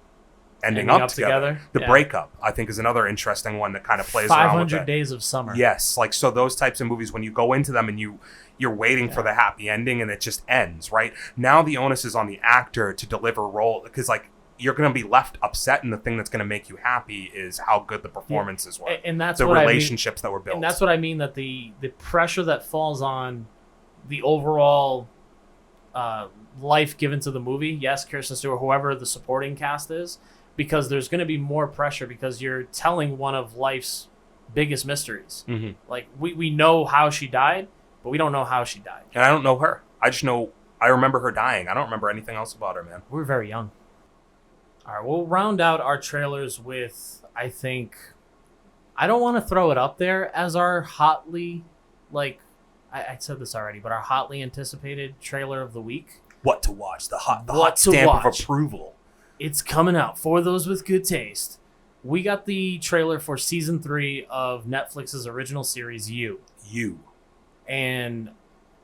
Speaker 2: ending up together. The breakup, I think, is another interesting one that kind of plays around with
Speaker 1: 500 Days of Summer.
Speaker 2: Yes, like, so those types of movies, when you go into them and you're waiting for the happy ending and it just ends, right? Now the onus is on the actor to deliver role, because like you're going to be left upset, and the thing that's going to make you happy is how good the performances were,
Speaker 1: and that's
Speaker 2: the
Speaker 1: what
Speaker 2: relationships that were built.
Speaker 1: And that's what I mean, that the pressure that falls on the overall life given to the movie. Yes, Kirsten Stewart, whoever the supporting cast is, because there's going to be more pressure because you're telling one of life's biggest mysteries.
Speaker 2: Mm-hmm.
Speaker 1: Like, we know how she died, but we don't know how she died.
Speaker 2: And I don't know her. I just know I remember her dying. I don't remember anything else about her, man.
Speaker 1: We're very young. All right, we'll round out our trailers with, I think, I don't want to throw it up there as our hotly, like, I said this already, but our hotly anticipated trailer of the week.
Speaker 2: What to watch? The hot stamp of approval.
Speaker 1: It's coming out for those with good taste. We got the trailer for season 3 of Netflix's original series, You. And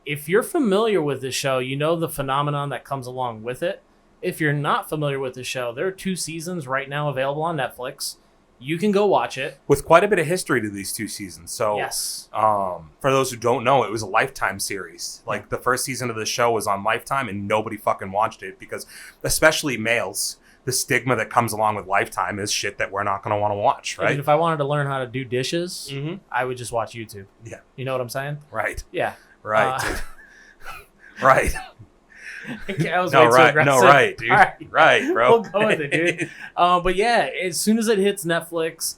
Speaker 1: if you're familiar with this show, you know the phenomenon that comes along with it. If you're not familiar with the show, there are 2 seasons right now available on Netflix. You can go watch it.
Speaker 2: With quite a bit of history to these 2 seasons. So,
Speaker 1: yes.
Speaker 2: For those who don't know, it was a Lifetime series. Like, the first season of the show was on Lifetime, and nobody fucking watched it because, especially males, the stigma that comes along with Lifetime is shit that we're not going to want to watch, right?
Speaker 1: And if I wanted to learn how to do dishes,
Speaker 2: Mm-hmm.
Speaker 1: I would just watch YouTube.
Speaker 2: Yeah.
Speaker 1: You know what I'm saying?
Speaker 2: Right.
Speaker 1: Yeah.
Speaker 2: Right, dude. Right.
Speaker 1: I was way too aggressive.
Speaker 2: No, right, dude.
Speaker 1: All right.
Speaker 2: Right, bro.
Speaker 1: We'll go with it, dude. But yeah, as soon as it hits Netflix,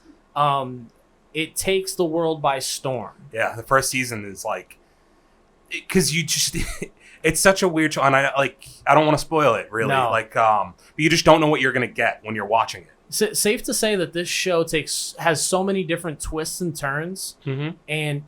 Speaker 1: it takes the world by storm.
Speaker 2: Yeah, the first season is like, because you just, it's such a weird show, and I don't want to spoil it really.
Speaker 1: No.
Speaker 2: But you just don't know what you're gonna get when you're watching it.
Speaker 1: Safe to say that this show has so many different twists and turns, and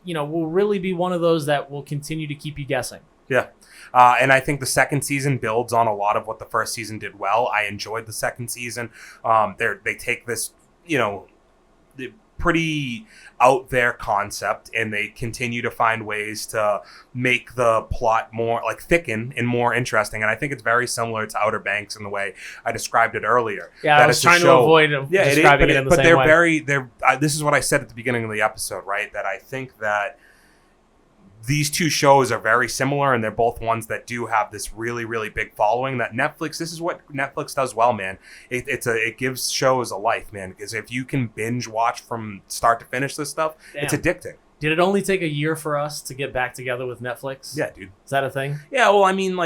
Speaker 1: will really be one of those that will continue to keep you guessing.
Speaker 2: Yeah. And I think the second season builds on a lot of what the first season did well. I enjoyed the second season. They take this, the pretty out there concept, and they continue to find ways to make the plot more thicken and more interesting. And I think it's very similar to Outer Banks in the way I described it earlier.
Speaker 1: Yeah, I was trying to avoid describing it in the same way.
Speaker 2: This is what I said at the beginning of the episode, right? That I think that these 2 shows are very similar, and they're both ones that do have this really, really big following. That Netflix, this is what Netflix does well, man. It gives shows a life, man. Because if you can binge watch from start to finish this stuff, it's addicting.
Speaker 1: Did it only take a year for us to get back together with Netflix?
Speaker 2: Yeah, dude.
Speaker 1: Is that a thing?
Speaker 2: Yeah, well, I mean,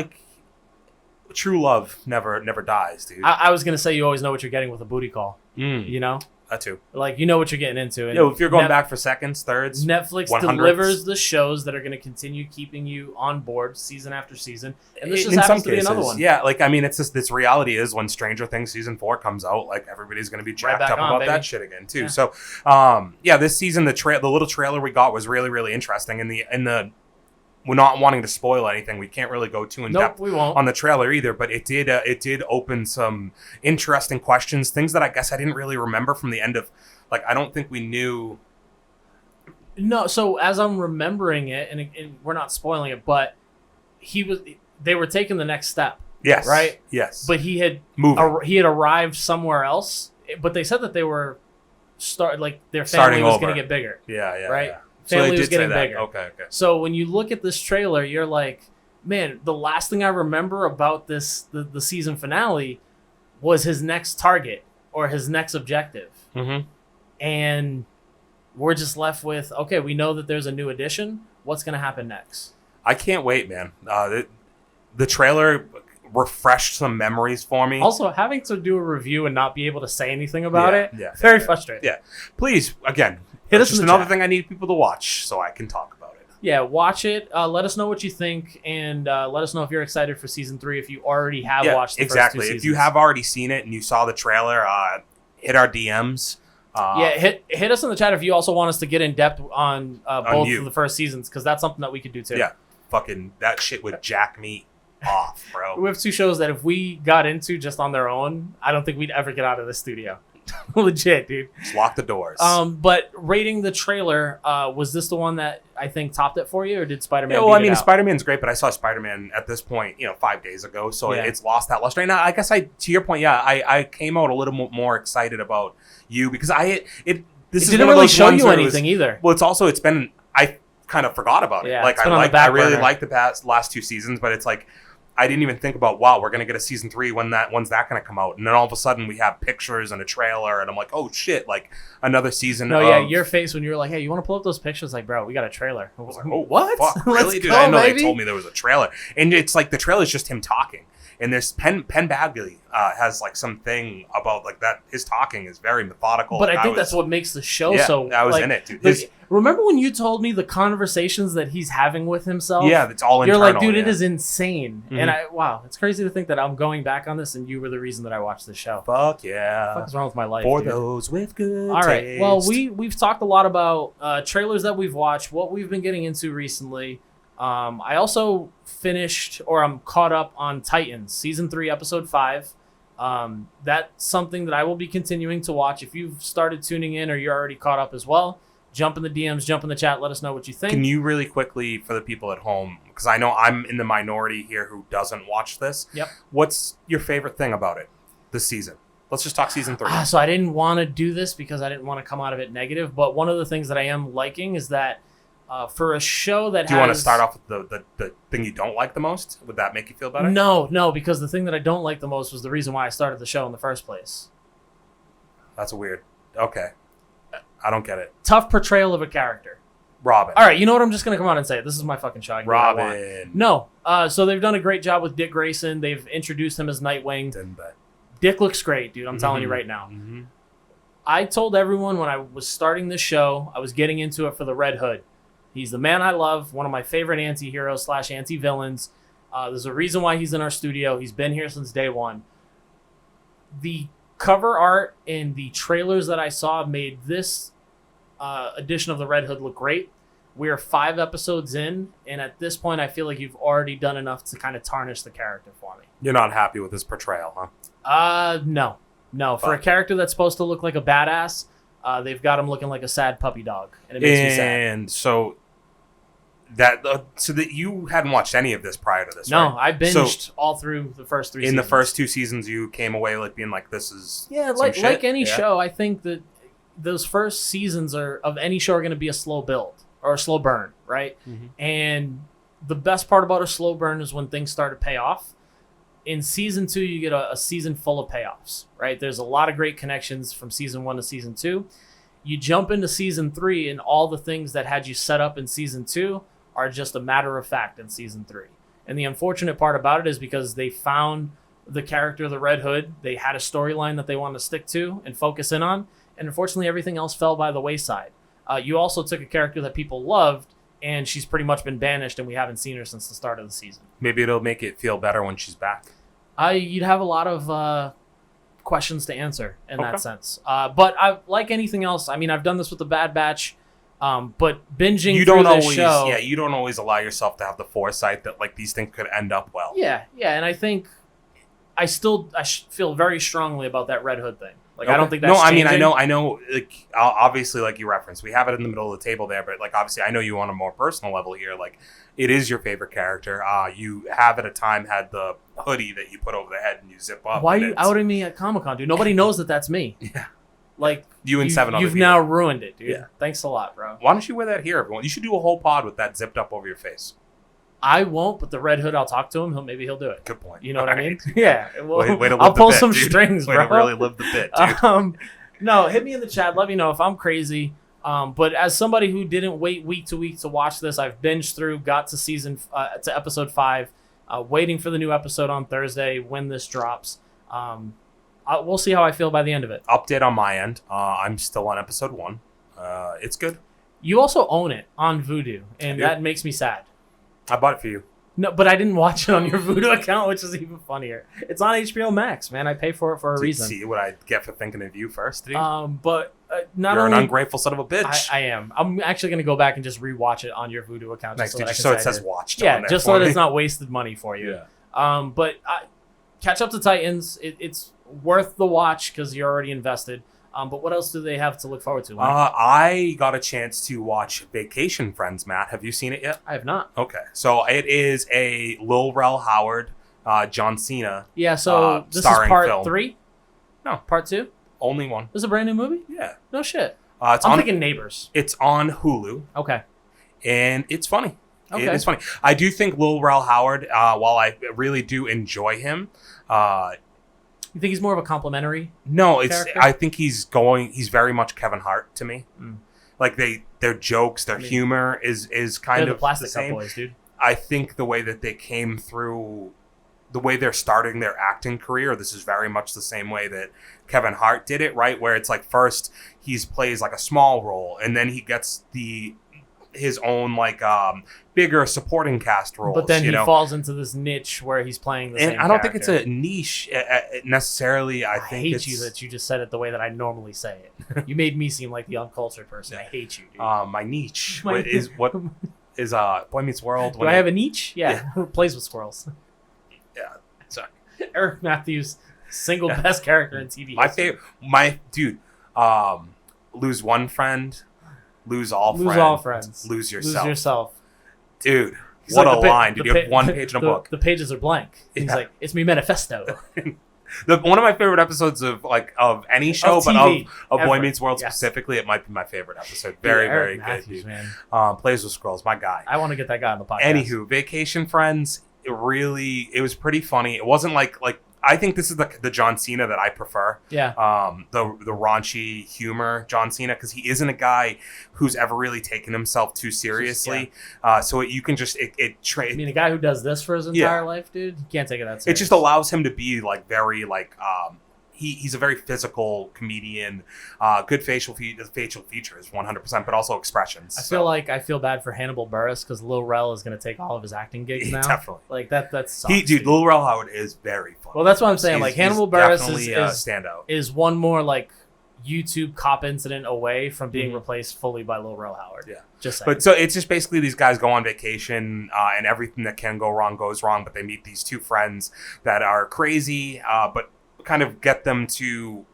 Speaker 2: true love never dies, dude.
Speaker 1: I was gonna say you always know what you're getting with a booty call. That too. You know what you're getting into. And
Speaker 2: if you're going back for seconds, thirds,
Speaker 1: Netflix
Speaker 2: 100ths.
Speaker 1: delivers the shows that are going to continue keeping you on board season after season. And this just happens to be another one.
Speaker 2: Yeah, it's just this reality is when Stranger Things season 4 comes out, everybody's going to be jacked up about that shit again too. Yeah. So, this season the little trailer we got was really, really interesting. And we're not wanting to spoil anything. We can't really go too in depth on the trailer either, but it did open some interesting questions, things that I guess I didn't really remember from the end of, I don't think we knew.
Speaker 1: No, so as I'm remembering it, and we're not spoiling it, but they were taking the next step.
Speaker 2: Yes.
Speaker 1: Right?
Speaker 2: Yes.
Speaker 1: But he had arrived somewhere else, but they said that they were their family was going to get bigger.
Speaker 2: Yeah.
Speaker 1: Right?
Speaker 2: Yeah.
Speaker 1: Family was getting bigger.
Speaker 2: Okay.
Speaker 1: So when you look at this trailer, you're like, man, the last thing I remember about the season finale was his next target or his next objective.
Speaker 2: Mm-hmm.
Speaker 1: And we're just left with, okay, we know that there's a new addition. What's going to happen next?
Speaker 2: I can't wait, man. The trailer refreshed some memories for me.
Speaker 1: Also, having to do a review and not be able to say anything about it, very frustrating.
Speaker 2: Yeah. Please, again,
Speaker 1: hit us
Speaker 2: just another thing I need people to watch so I can talk about it.
Speaker 1: Yeah, watch it. Let us know what you think, and let us know if you're excited for season 3 if you already have watched the first 2 seasons.
Speaker 2: If you have already seen it and you saw the trailer, hit our DMs.
Speaker 1: Hit us in the chat if you also want us to get in depth on both of the first seasons, because that's something that we could do too.
Speaker 2: Yeah, fucking that shit would jack me off, bro.
Speaker 1: We have 2 shows that if we got into just on their own, I don't think we'd ever get out of the studio. Legit, dude.
Speaker 2: Just lock the doors.
Speaker 1: But rating the trailer, was this the one that I think topped it for you, or did Spider-Man?
Speaker 2: Yeah, well, I mean, Spider-Man's great, but I saw Spider-Man at this point, 5 days ago, so it's lost that luster. And I guess to your point, I came out a little more excited about You because it
Speaker 1: didn't really show you anything either.
Speaker 2: Well, I kind of forgot about it.
Speaker 1: Yeah,
Speaker 2: I really liked the last 2 seasons, but it's I didn't even think about, wow, we're going to get a season 3 when's that going to come out? And then all of a sudden we have pictures and a trailer and I'm like, oh shit, another season.
Speaker 1: Your face when you were like, hey, you want to pull up those pictures? Bro, we got a trailer. I was like,
Speaker 2: oh, what? Fuck, really, dude?
Speaker 1: Go,
Speaker 2: I didn't know
Speaker 1: baby.
Speaker 2: they told me there was a trailer. And it's the trailer is just him talking. And this Penn Badgley has like something about like that. His talking is very methodical.
Speaker 1: But I think that's what makes the show so.
Speaker 2: I was
Speaker 1: like,
Speaker 2: in it, dude.
Speaker 1: Remember when you told me the conversations that he's having with himself?
Speaker 2: Yeah, it's all
Speaker 1: You're
Speaker 2: internal.
Speaker 1: like, dude, it is insane. And wow, it's crazy to think that I'm going back on this and you were the reason that I watched this show.
Speaker 2: Fuck yeah.
Speaker 1: What the fuck is wrong with my life,
Speaker 2: For
Speaker 1: dude?
Speaker 2: those with good
Speaker 1: All right.
Speaker 2: taste.
Speaker 1: Well, we've talked a lot about trailers that we've watched, what we've been getting into recently. I also finished, or I'm caught up on Titans, Season 3, Episode 5. That's something that I will be continuing to watch. If you've started tuning in or you're already caught up as well, jump in the DMs, jump in the chat, let us know what you think.
Speaker 2: Can you really quickly, for the people at home, because I know I'm in the minority here who doesn't watch this.
Speaker 1: Yep.
Speaker 2: What's your favorite thing about it this season? Let's just talk Season 3.
Speaker 1: So I didn't want to do this because I didn't want to come out of it negative, but one of the things that I am liking is that for a show that
Speaker 2: Do you want to start off with the thing you don't like the most? Would that make you feel better?
Speaker 1: No, because the thing that I don't like the most was the reason why I started the show in the first place.
Speaker 2: That's weird. Okay. I don't get it.
Speaker 1: Tough portrayal of a character.
Speaker 2: Robin.
Speaker 1: All right, you know what? I'm just going to come on and say it. This is my fucking show. I can do what I want.
Speaker 2: Robin.
Speaker 1: No. So they've done a great job with Dick Grayson. They've introduced him as Nightwing.
Speaker 2: Didn't they?
Speaker 1: Dick looks great, dude. I'm telling you right now.
Speaker 2: Mm-hmm.
Speaker 1: I told everyone when I was starting this show, I was getting into it for the Red Hood. He's the man I love, one of my favorite anti-heroes / anti-villains. There's a reason why he's in our studio. He's been here since day one. The cover art and the trailers that I saw made this edition of the Red Hood look great. We are 5 episodes in, and at this point, I feel like you've already done enough to kind of tarnish the character for me.
Speaker 2: You're not happy with his portrayal, huh?
Speaker 1: No. For a character that's supposed to look like a badass, they've got him looking like a sad puppy dog, and it makes me sad.
Speaker 2: And so that you hadn't watched any of this prior to this,
Speaker 1: No,
Speaker 2: right?
Speaker 1: I binged all through the first 3 seasons.
Speaker 2: In the first 2 seasons, you came away like being like, "This is
Speaker 1: like any show. I think that those first seasons of any show are going to be a slow build or a slow burn, right?
Speaker 2: Mm-hmm.
Speaker 1: And the best part about a slow burn is when things start to pay off. In season 2, you get a season full of payoffs, right? There's a lot of great connections from season 1 to season 2. You jump into season 3, and all the things that had you set up in season 2 are just a matter of fact in season 3. And the unfortunate part about it is because they found the character of the Red Hood, they had a storyline that they wanted to stick to and focus in on, and unfortunately everything else fell by the wayside. You also took a character that people loved, and she's pretty much been banished, and we haven't seen her since the start of the season.
Speaker 2: Maybe it'll make it feel better when she's back.
Speaker 1: You'd have a lot of questions to answer in that sense. But like anything else, I mean, I've done this with the Bad Batch, but binging
Speaker 2: You
Speaker 1: through
Speaker 2: don't
Speaker 1: this
Speaker 2: always,
Speaker 1: show...
Speaker 2: yeah, you don't always allow yourself to have the foresight that like these things could end up well.
Speaker 1: Yeah, and I think I feel very strongly about that Red Hood thing. Like,
Speaker 2: Okay.
Speaker 1: I don't think that's changing.
Speaker 2: I know. Like, obviously, like you referenced, we have it in the middle of the table there. But like, obviously, I know you on a more personal level here. Like, it is your favorite character. You have at a time had the hoodie that you put over the head and you zip up.
Speaker 1: Why are you outing me at Comic-Con, dude? Nobody knows that that's me.
Speaker 2: Yeah.
Speaker 1: Like,
Speaker 2: You and 7 other
Speaker 1: you've
Speaker 2: people.
Speaker 1: now ruined it, dude.
Speaker 2: Yeah.
Speaker 1: Thanks a lot, bro.
Speaker 2: Why don't you wear that here, everyone? You should do a whole pod with that zipped up over your face.
Speaker 1: I won't, but the Red Hood, I'll talk to him. Maybe he'll do it.
Speaker 2: Good point.
Speaker 1: You know what
Speaker 2: All
Speaker 1: I mean?
Speaker 2: right.
Speaker 1: Yeah. Well,
Speaker 2: Way to live
Speaker 1: I'll
Speaker 2: the
Speaker 1: pull
Speaker 2: bit,
Speaker 1: some
Speaker 2: dude.
Speaker 1: strings,
Speaker 2: Way
Speaker 1: bro.
Speaker 2: to really live the bit, dude.
Speaker 1: No, hit me in the chat. Let me know if I'm crazy. But as somebody who didn't wait week to week to watch this, I've binged through, got to episode 5, waiting for the new episode on Thursday when this drops. We'll see how I feel by the end of it.
Speaker 2: Update on my end. I'm still on episode 1. It's good.
Speaker 1: You also own it on Vudu, and
Speaker 2: do.
Speaker 1: that makes me sad.
Speaker 2: I bought it for you.
Speaker 1: No, but I didn't watch it on your Vudu account, which is even funnier. It's on HBO Max, man. I pay for it for a reason.
Speaker 2: See what I get for thinking of you first, dude.
Speaker 1: But not
Speaker 2: You're
Speaker 1: only
Speaker 2: an ungrateful son of a bitch.
Speaker 1: I am. I'm actually going to go back and just rewatch it on your Vudu account.
Speaker 2: Nice,
Speaker 1: Just
Speaker 2: so
Speaker 1: that I
Speaker 2: it
Speaker 1: can
Speaker 2: says
Speaker 1: say
Speaker 2: watched.
Speaker 1: Yeah,
Speaker 2: on there
Speaker 1: just
Speaker 2: for
Speaker 1: so that
Speaker 2: me.
Speaker 1: it's not wasted money for you.
Speaker 2: Yeah.
Speaker 1: But catch up to Titans. It's worth the watch because you're already invested. But what else do they have to look forward to?
Speaker 2: I got a chance to watch Vacation Friends, Matt. Have you seen it yet?
Speaker 1: I have not.
Speaker 2: Okay. So it is a Lil Rel Howard, John Cena.
Speaker 1: Yeah, so this is
Speaker 2: starring
Speaker 1: part
Speaker 2: film.
Speaker 1: 3?
Speaker 2: No.
Speaker 1: Part 2?
Speaker 2: Only one.
Speaker 1: This is a brand new movie?
Speaker 2: Yeah.
Speaker 1: No shit.
Speaker 2: I'm
Speaker 1: thinking Neighbors.
Speaker 2: It's on Hulu.
Speaker 1: Okay.
Speaker 2: And it's funny.
Speaker 1: Okay.
Speaker 2: It is funny. I do think Lil Rel Howard, while I really do enjoy him,
Speaker 1: You think he's more of a complimentary?
Speaker 2: no,
Speaker 1: character?
Speaker 2: I think he's very much Kevin Hart to me. Like their jokes, their humor is kind
Speaker 1: They're
Speaker 2: of
Speaker 1: the Plastic
Speaker 2: the
Speaker 1: Cup
Speaker 2: same.
Speaker 1: Boys, dude.
Speaker 2: I think the way that they came through the way they're starting their acting career, this is very much the same way that Kevin Hart did it, right? Where it's like first he plays like a small role, and then he gets his own like bigger supporting cast roles.
Speaker 1: But then he falls into this niche where he's playing the same
Speaker 2: I don't think
Speaker 1: character.
Speaker 2: it's a niche necessarily. I think
Speaker 1: hate
Speaker 2: it's
Speaker 1: you that you just said it the way that I normally say it. You made me seem like the uncultured person. I hate you, dude.
Speaker 2: my niche is Boy Meets World.
Speaker 1: Do I have a niche? Yeah. Plays with squirrels.
Speaker 2: Yeah. Sorry.
Speaker 1: Eric Matthews, single best character in TV.
Speaker 2: My favorite, dude. Lose one friend, lose all friends. Lose yourself. Dude.
Speaker 1: He's
Speaker 2: What
Speaker 1: like
Speaker 2: a line, dude. You have one page in a book.
Speaker 1: The pages are blank. He's like, it's me manifesto.
Speaker 2: One of my favorite episodes of any show,
Speaker 1: of
Speaker 2: but
Speaker 1: TV,
Speaker 2: of Boy
Speaker 1: ever.
Speaker 2: Meets World
Speaker 1: Yes.
Speaker 2: specifically, it might be my favorite episode. Very, very
Speaker 1: Matthews,
Speaker 2: good, dude.
Speaker 1: man.
Speaker 2: Plays with Squirrels, my guy.
Speaker 1: I want to get that guy on the podcast.
Speaker 2: Anywho, Vacation Friends, it was pretty funny. It wasn't like I think this is the John Cena that I prefer.
Speaker 1: Yeah.
Speaker 2: The raunchy humor John Cena, because he isn't a guy who's ever really taken himself too seriously. So you can just
Speaker 1: I mean, a guy who does this for his entire life, dude, you can't take it that serious.
Speaker 2: It just allows him to be like very like he's a very physical comedian. Good facial features 100%, but also expressions.
Speaker 1: I feel bad for Hannibal Buress because Lil Rel is going to take all of his acting gigs now.
Speaker 2: Definitely.
Speaker 1: Like that sucks.
Speaker 2: Dude, Lil Rel Howard is very funny.
Speaker 1: Well, that's what I'm saying. Like Hannibal Buress
Speaker 2: standout.
Speaker 1: is one more like YouTube cop incident away from being replaced fully by Lil Rel Howard.
Speaker 2: Yeah.
Speaker 1: Just saying.
Speaker 2: But so it's just basically these guys go on vacation and everything that can go wrong goes wrong, but they meet these two friends that are crazy, but kind of get them to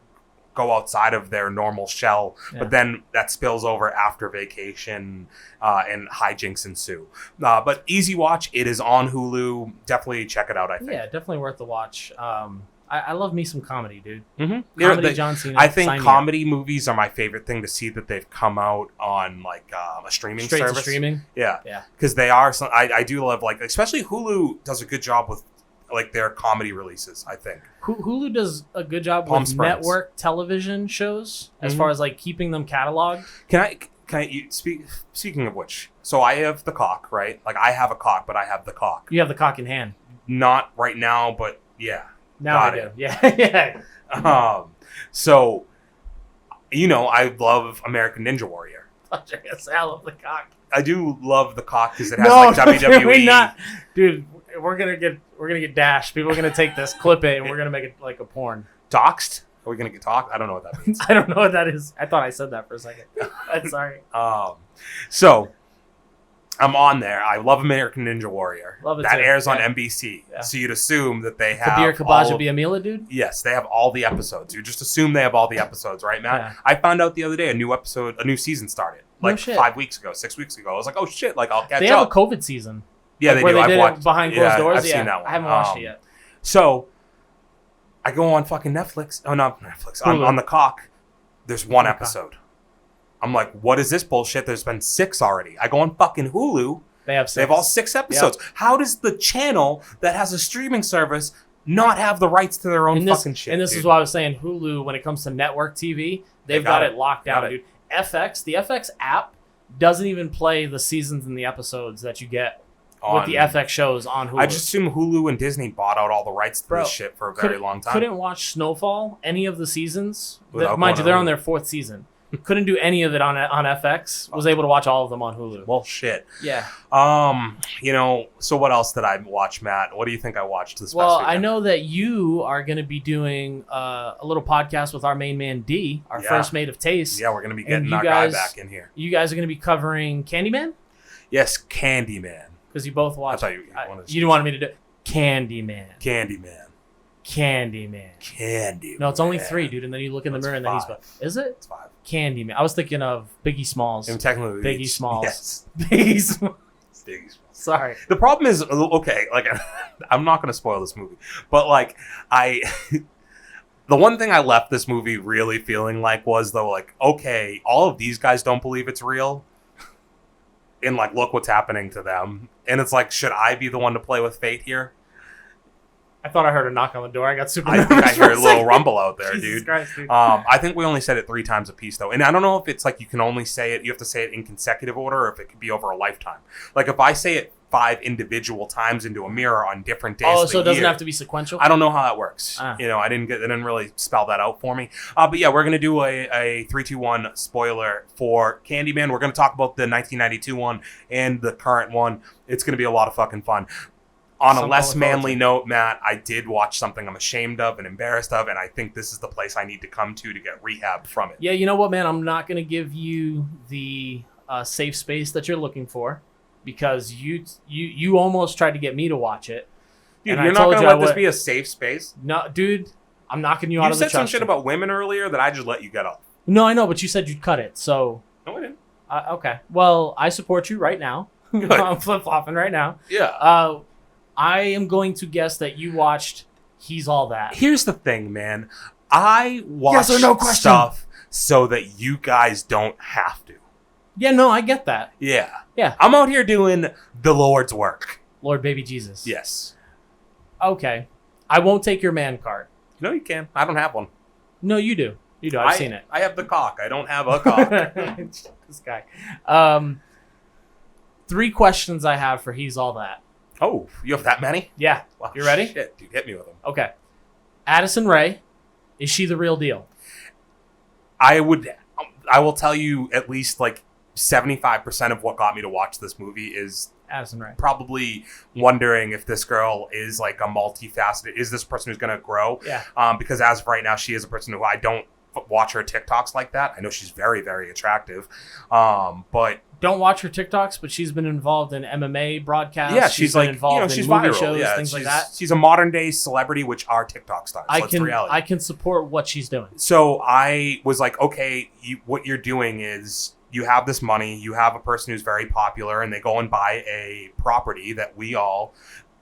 Speaker 2: go outside of their normal shell, but then that spills over after vacation and hijinks ensue. But easy watch. It is on Hulu. Definitely check it out, I think.
Speaker 1: Yeah, definitely worth the watch. I love me some comedy, dude.
Speaker 2: Mm-hmm.
Speaker 1: Comedy, John Cena.
Speaker 2: I think comedy movies are my favorite thing to see that they've come out on like a streaming
Speaker 1: Straight
Speaker 2: service.
Speaker 1: to streaming.
Speaker 2: Yeah, because they are. I do love like especially Hulu does a good job with like their comedy releases. I think
Speaker 1: Hulu does a good job
Speaker 2: Palm
Speaker 1: with
Speaker 2: Springs.
Speaker 1: network television shows as far as like keeping them cataloged.
Speaker 2: Can I speaking of which, so I have the cock, right? Like I have a cock, but I have the cock.
Speaker 1: You have the cock in hand.
Speaker 2: Not right now, but yeah.
Speaker 1: Now I do. Yeah.
Speaker 2: So, I love American Ninja Warrior.
Speaker 1: I love the cock.
Speaker 2: I do love the cock because it has like WWE.
Speaker 1: Not, dude. We're gonna get dashed. People are gonna take this, clip it, and we're gonna make it like a porn.
Speaker 2: Doxed? Are we gonna get doxed? I don't know what that means.
Speaker 1: I don't know what that is. I thought I said that for a second. I'm sorry.
Speaker 2: So I'm on there. I love American Ninja Warrior.
Speaker 1: Love it
Speaker 2: that
Speaker 1: too.
Speaker 2: airs on NBC. Yeah. So you'd assume that they have
Speaker 1: Kabir Kabaja Biamila, dude?
Speaker 2: Yes, they have all the episodes. You just assume they have all the episodes, right, Matt?
Speaker 1: Yeah.
Speaker 2: I found out the other day a new season started. Like 5 weeks ago, 6 weeks ago. I was like, oh shit, like I'll catch up.
Speaker 1: They have a COVID season.
Speaker 2: Yeah,
Speaker 1: like
Speaker 2: they
Speaker 1: where
Speaker 2: do.
Speaker 1: They
Speaker 2: I've
Speaker 1: did
Speaker 2: watched
Speaker 1: it behind closed doors.
Speaker 2: I've seen that one.
Speaker 1: I haven't watched it yet.
Speaker 2: So I go on fucking Netflix. Oh, not Netflix. On the cock. There's one episode. I'm like, what is this bullshit? There's been 6 already. I go on fucking Hulu.
Speaker 1: They have 6.
Speaker 2: They have all 6 episodes. Yep. How does the channel that has a streaming service not have the rights to their own fucking shit?
Speaker 1: And this is why I was saying Hulu, when it comes to network TV, they've got it locked down, dude. The FX app doesn't even play the seasons and the episodes that you get with the FX shows on Hulu.
Speaker 2: I just assume Hulu and Disney bought out all the rights to this shit for a very long time.
Speaker 1: Couldn't watch Snowfall, any of the seasons. Mind you, they're on their 4th season. Couldn't do any of it on FX. Was able to watch all of them on Hulu.
Speaker 2: Well, shit.
Speaker 1: Yeah.
Speaker 2: So what else did I watch, Matt? What do you think I watched this past weekend?
Speaker 1: I know that you are going to be doing a little podcast with our main man, D, our first mate of taste.
Speaker 2: Yeah, we're going to be getting our guy back in here.
Speaker 1: You guys are going to be covering Candyman?
Speaker 2: Yes, Candyman.
Speaker 1: Because you both watched.
Speaker 2: I thought
Speaker 1: you didn't want me to do Candyman.
Speaker 2: Candyman.
Speaker 1: No, it's only 3, dude. And then you look in the mirror and then he's like, is it?
Speaker 2: It's 5.
Speaker 1: Candyman. I was thinking of Biggie Smalls.
Speaker 2: And technically,
Speaker 1: Biggie Smalls.
Speaker 2: Yes.
Speaker 1: Biggie Smalls.
Speaker 2: Biggie Smalls.
Speaker 1: Sorry.
Speaker 2: The problem is, okay, like I'm not going to spoil this movie, but like the one thing I left this movie really feeling like was though, like, okay, all of these guys don't believe it's real. And like, look what's happening to them. And it's like, should I be the one to play with fate here?
Speaker 1: I thought I heard a knock on the door. I got super
Speaker 2: nervous. I think I heard a little rumble out there,
Speaker 1: Jesus Christ, dude.
Speaker 2: I think we only said it 3 times a piece, though. And I don't know if it's like you can only say it, you have to say it in consecutive order, or if it could be over a lifetime. Like, if I say it 5 individual times into a mirror on different days.
Speaker 1: Oh,
Speaker 2: of the
Speaker 1: so it doesn't
Speaker 2: year.
Speaker 1: have to be sequential?
Speaker 2: I don't know how that works.
Speaker 1: Ah.
Speaker 2: You know, they didn't really spell that out for me. But yeah, we're going to do a 3, 2, 1 spoiler for Candyman. We're going to talk about the 1992 one and the current one. It's going to be a lot of fucking fun. On a less manly note, Matt, I did watch something I'm ashamed of and embarrassed of, and I think this is the place I need to come to get rehab from it.
Speaker 1: Yeah, you know what, man? I'm not going to give you the safe space that you're looking for, because you almost tried to get me to watch it.
Speaker 2: Dude,
Speaker 1: and
Speaker 2: you're not going to let this be a safe space?
Speaker 1: No, dude, I'm knocking you out of the
Speaker 2: You said some shit about women earlier that I just let you get off.
Speaker 1: No, I know, but you said you'd cut it, so...
Speaker 2: No, I didn't.
Speaker 1: Okay. Well, I support you right now. I'm flip-flopping right now.
Speaker 2: Yeah.
Speaker 1: I am going to guess that you watched He's All That.
Speaker 2: Here's the thing, man. I watch
Speaker 1: Yes or no question.
Speaker 2: stuff so that you guys don't have to.
Speaker 1: Yeah, no, I get that.
Speaker 2: Yeah.
Speaker 1: Yeah.
Speaker 2: I'm out here doing the Lord's work.
Speaker 1: Lord baby Jesus.
Speaker 2: Yes.
Speaker 1: Okay. I won't take your man card.
Speaker 2: No, you can. I don't have one.
Speaker 1: No, you do. You do. I've seen it.
Speaker 2: I have the cock. I don't have a cock.
Speaker 1: This guy. 3 questions I have for He's All That.
Speaker 2: Oh, you have that many?
Speaker 1: Yeah.
Speaker 2: Wow,
Speaker 1: You ready?
Speaker 2: Shit, dude, hit me with them.
Speaker 1: Okay. Addison Rae, is she the real deal?
Speaker 2: I will tell you at least like 75% of what got me to watch this movie is
Speaker 1: Addison Rae.
Speaker 2: probably wondering if this girl is like a multifaceted, is this person who's going to grow?
Speaker 1: Yeah.
Speaker 2: Because as of right now, she is a person who I don't watch her TikToks like that. I know she's very, very attractive. But
Speaker 1: Don't watch her TikToks, but she's been involved in MMA broadcasts.
Speaker 2: yeah, she's
Speaker 1: been
Speaker 2: like,
Speaker 1: involved
Speaker 2: she's
Speaker 1: in movie
Speaker 2: viral.
Speaker 1: shows,
Speaker 2: Yeah,
Speaker 1: things like that.
Speaker 2: She's a modern day celebrity, which are TikTok stars. That's the reality.
Speaker 1: I can support what she's doing.
Speaker 2: So I was like, okay, what you're doing is you have this money, you have a person who's very popular, and they go and buy a property that we all,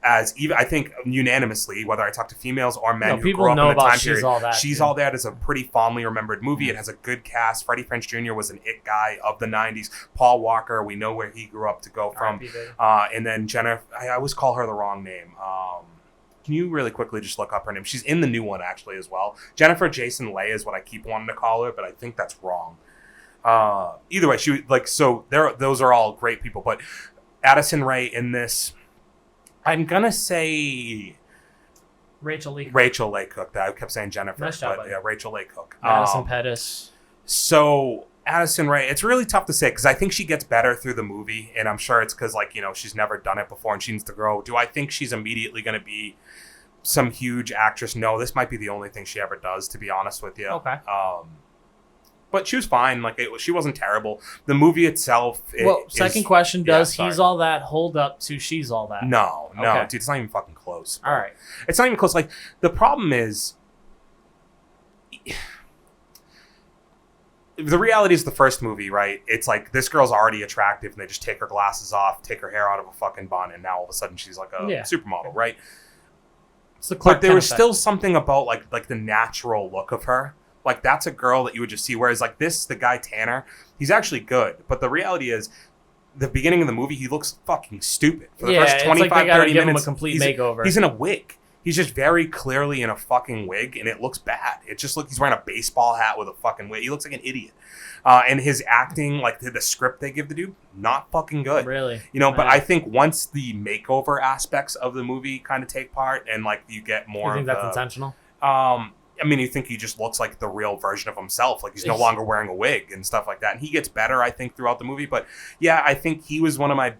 Speaker 2: I think unanimously, whether I talk to females or men who grew up in the time period, She's All That is a pretty fondly remembered movie. It has a good cast. Freddie Prinze Jr. was an it guy of the 90s. Paul Walker, we know where he grew up to go from. And then Jennifer, I always call her the wrong name. Can you really quickly just look up her name? She's in the new one actually as well. Jennifer Jason Leigh is what I keep wanting to call her, but I think that's wrong. Either way, those are all great people, but Addison Rae in this, I'm gonna say
Speaker 1: Rachel Leigh
Speaker 2: Cook. I kept saying Jennifer,
Speaker 1: nice job,
Speaker 2: but yeah, Rachel Leigh Cook.
Speaker 1: Madison Pettis.
Speaker 2: So Addison Rae, it's really tough to say because I think she gets better through the movie, and I'm sure it's because she's never done it before and she needs to grow. Do I think she's immediately going to be some huge actress? No, this might be the only thing she ever does, to be honest with you.
Speaker 1: Okay.
Speaker 2: But she was fine. She wasn't terrible. The movie itself.
Speaker 1: Second question: does He's All That hold up to She's All That?
Speaker 2: No,
Speaker 1: okay.
Speaker 2: Dude, it's not even fucking close.
Speaker 1: All right,
Speaker 2: it's not even close. Like the problem is, the reality is the first movie, right? It's like this girl's already attractive, and they just take her glasses off, take her hair out of a fucking bun, and now all of a sudden she's like a supermodel, right? But there was still something about like the natural look of her. Like, that's a girl that you would just see. Whereas, the guy Tanner, he's actually good. But the reality is, the beginning of the movie, he looks fucking stupid. For the first 25, 30 minutes,
Speaker 1: give him a complete makeover.
Speaker 2: He's in a wig. He's just very clearly in a fucking wig, and it looks bad. It just looks, he's wearing a baseball hat with a fucking wig. He looks like an idiot. And his acting, the script they give the dude, not fucking good.
Speaker 1: Really?
Speaker 2: But I think once the makeover aspects of the movie kind of take part, and, you get more
Speaker 1: You think that's intentional?
Speaker 2: You think he just looks like the real version of himself. Like, he's no longer wearing a wig and stuff like that. And he gets better, I think, throughout the movie. But, yeah, I think he was one of my...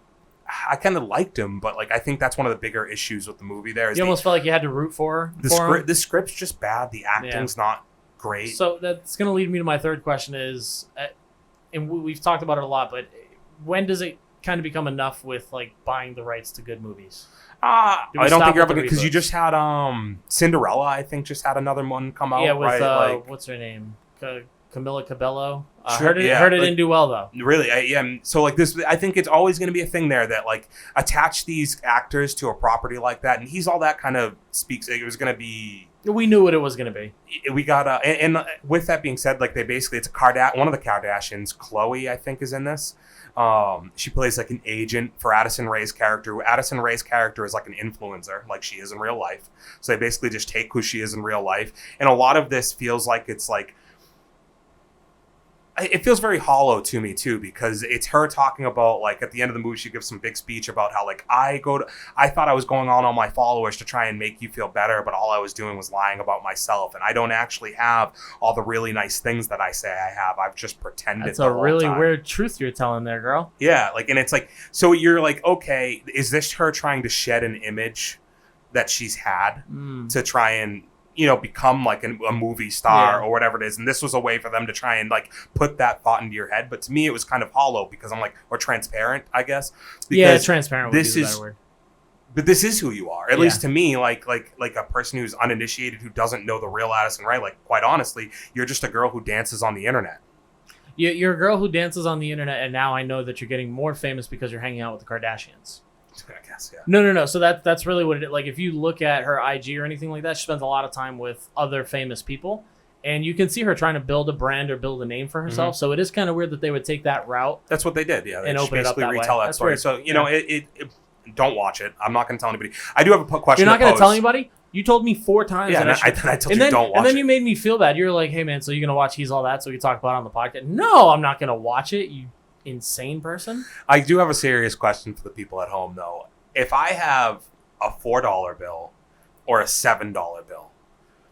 Speaker 2: I kind of liked him, but, I think that's one of the bigger issues with the movie there.
Speaker 1: You almost felt like you had to root for him?
Speaker 2: The script's just bad. The acting's not great.
Speaker 1: So that's going to lead me to my third question is, and we've talked about it a lot, but when does it kind of become enough with, buying the rights to good movies?
Speaker 2: I don't think you're ever because you just had Cinderella. I think just had another one come out.
Speaker 1: Yeah, with
Speaker 2: right?
Speaker 1: what's her name, Camila Cabello.
Speaker 2: Sure,
Speaker 1: heard it didn't do well though.
Speaker 2: Really, so this, I think it's always going to be a thing there that attach these actors to a property like that, and He's All That kind of speaks. It was going to be.
Speaker 1: We knew what it was going to be.
Speaker 2: We got and with that being said, they basically it's one of the Kardashians, Chloe, I think, is in this. She plays an agent for Addison Rae's character. Addison Rae's character is an influencer, like she is in real life. So they basically just take who she is in real life. And a lot of this feels like it's it feels very hollow to me too, because it's her talking about, like, at the end of the movie, she gives some big speech about how, like, I thought I was going on all my followers to try and make you feel better, but all I was doing was lying about myself, and I don't actually have all the really nice things that I say I have. I've just pretended.
Speaker 1: That's a really weird truth you're telling there, girl.
Speaker 2: Yeah, like, and it's like, so you're like, okay, is this her trying to shed an image that she's had to try and, you know, become like a movie star or whatever it is, and this was a way for them to try and like put that thought into your head. But to me, it was kind of hollow, because I'm like, or transparent, I guess. Because
Speaker 1: transparent would be the better word.
Speaker 2: But this is who you are, at least to me. Like a person who's uninitiated, who doesn't know the real Addison Rae. Like, quite honestly, you're just a girl who dances on the internet.
Speaker 1: You're a girl who dances on the internet, and now I know that you're getting more famous because you're hanging out with the Kardashians.
Speaker 2: I guess, yeah.
Speaker 1: No. So that's really what it is. Like, if you look at her IG or anything like that, she spends a lot of time with other famous people, and you can see her trying to build a brand or build a name for herself. So it is kind of weird that they would take that route.
Speaker 2: That's what they did, yeah. They
Speaker 1: and
Speaker 2: just
Speaker 1: open it up
Speaker 2: basically
Speaker 1: that
Speaker 2: retell
Speaker 1: way.
Speaker 2: that
Speaker 1: That's
Speaker 2: story.
Speaker 1: weird.
Speaker 2: So, you know, it don't watch it. I'm not going to tell anybody. I do have a question.
Speaker 1: You're not
Speaker 2: going to
Speaker 1: tell anybody? You told me 4 times.
Speaker 2: Yeah, and I told you don't watch it.
Speaker 1: And then you made me feel bad. You're like, hey, man, so you're going to watch He's All That so we can talk about it on the podcast? No, I'm not going to watch it, you insane person.
Speaker 2: I do have a serious question for the people at home, though. If I have a $4 bill or a $7 bill,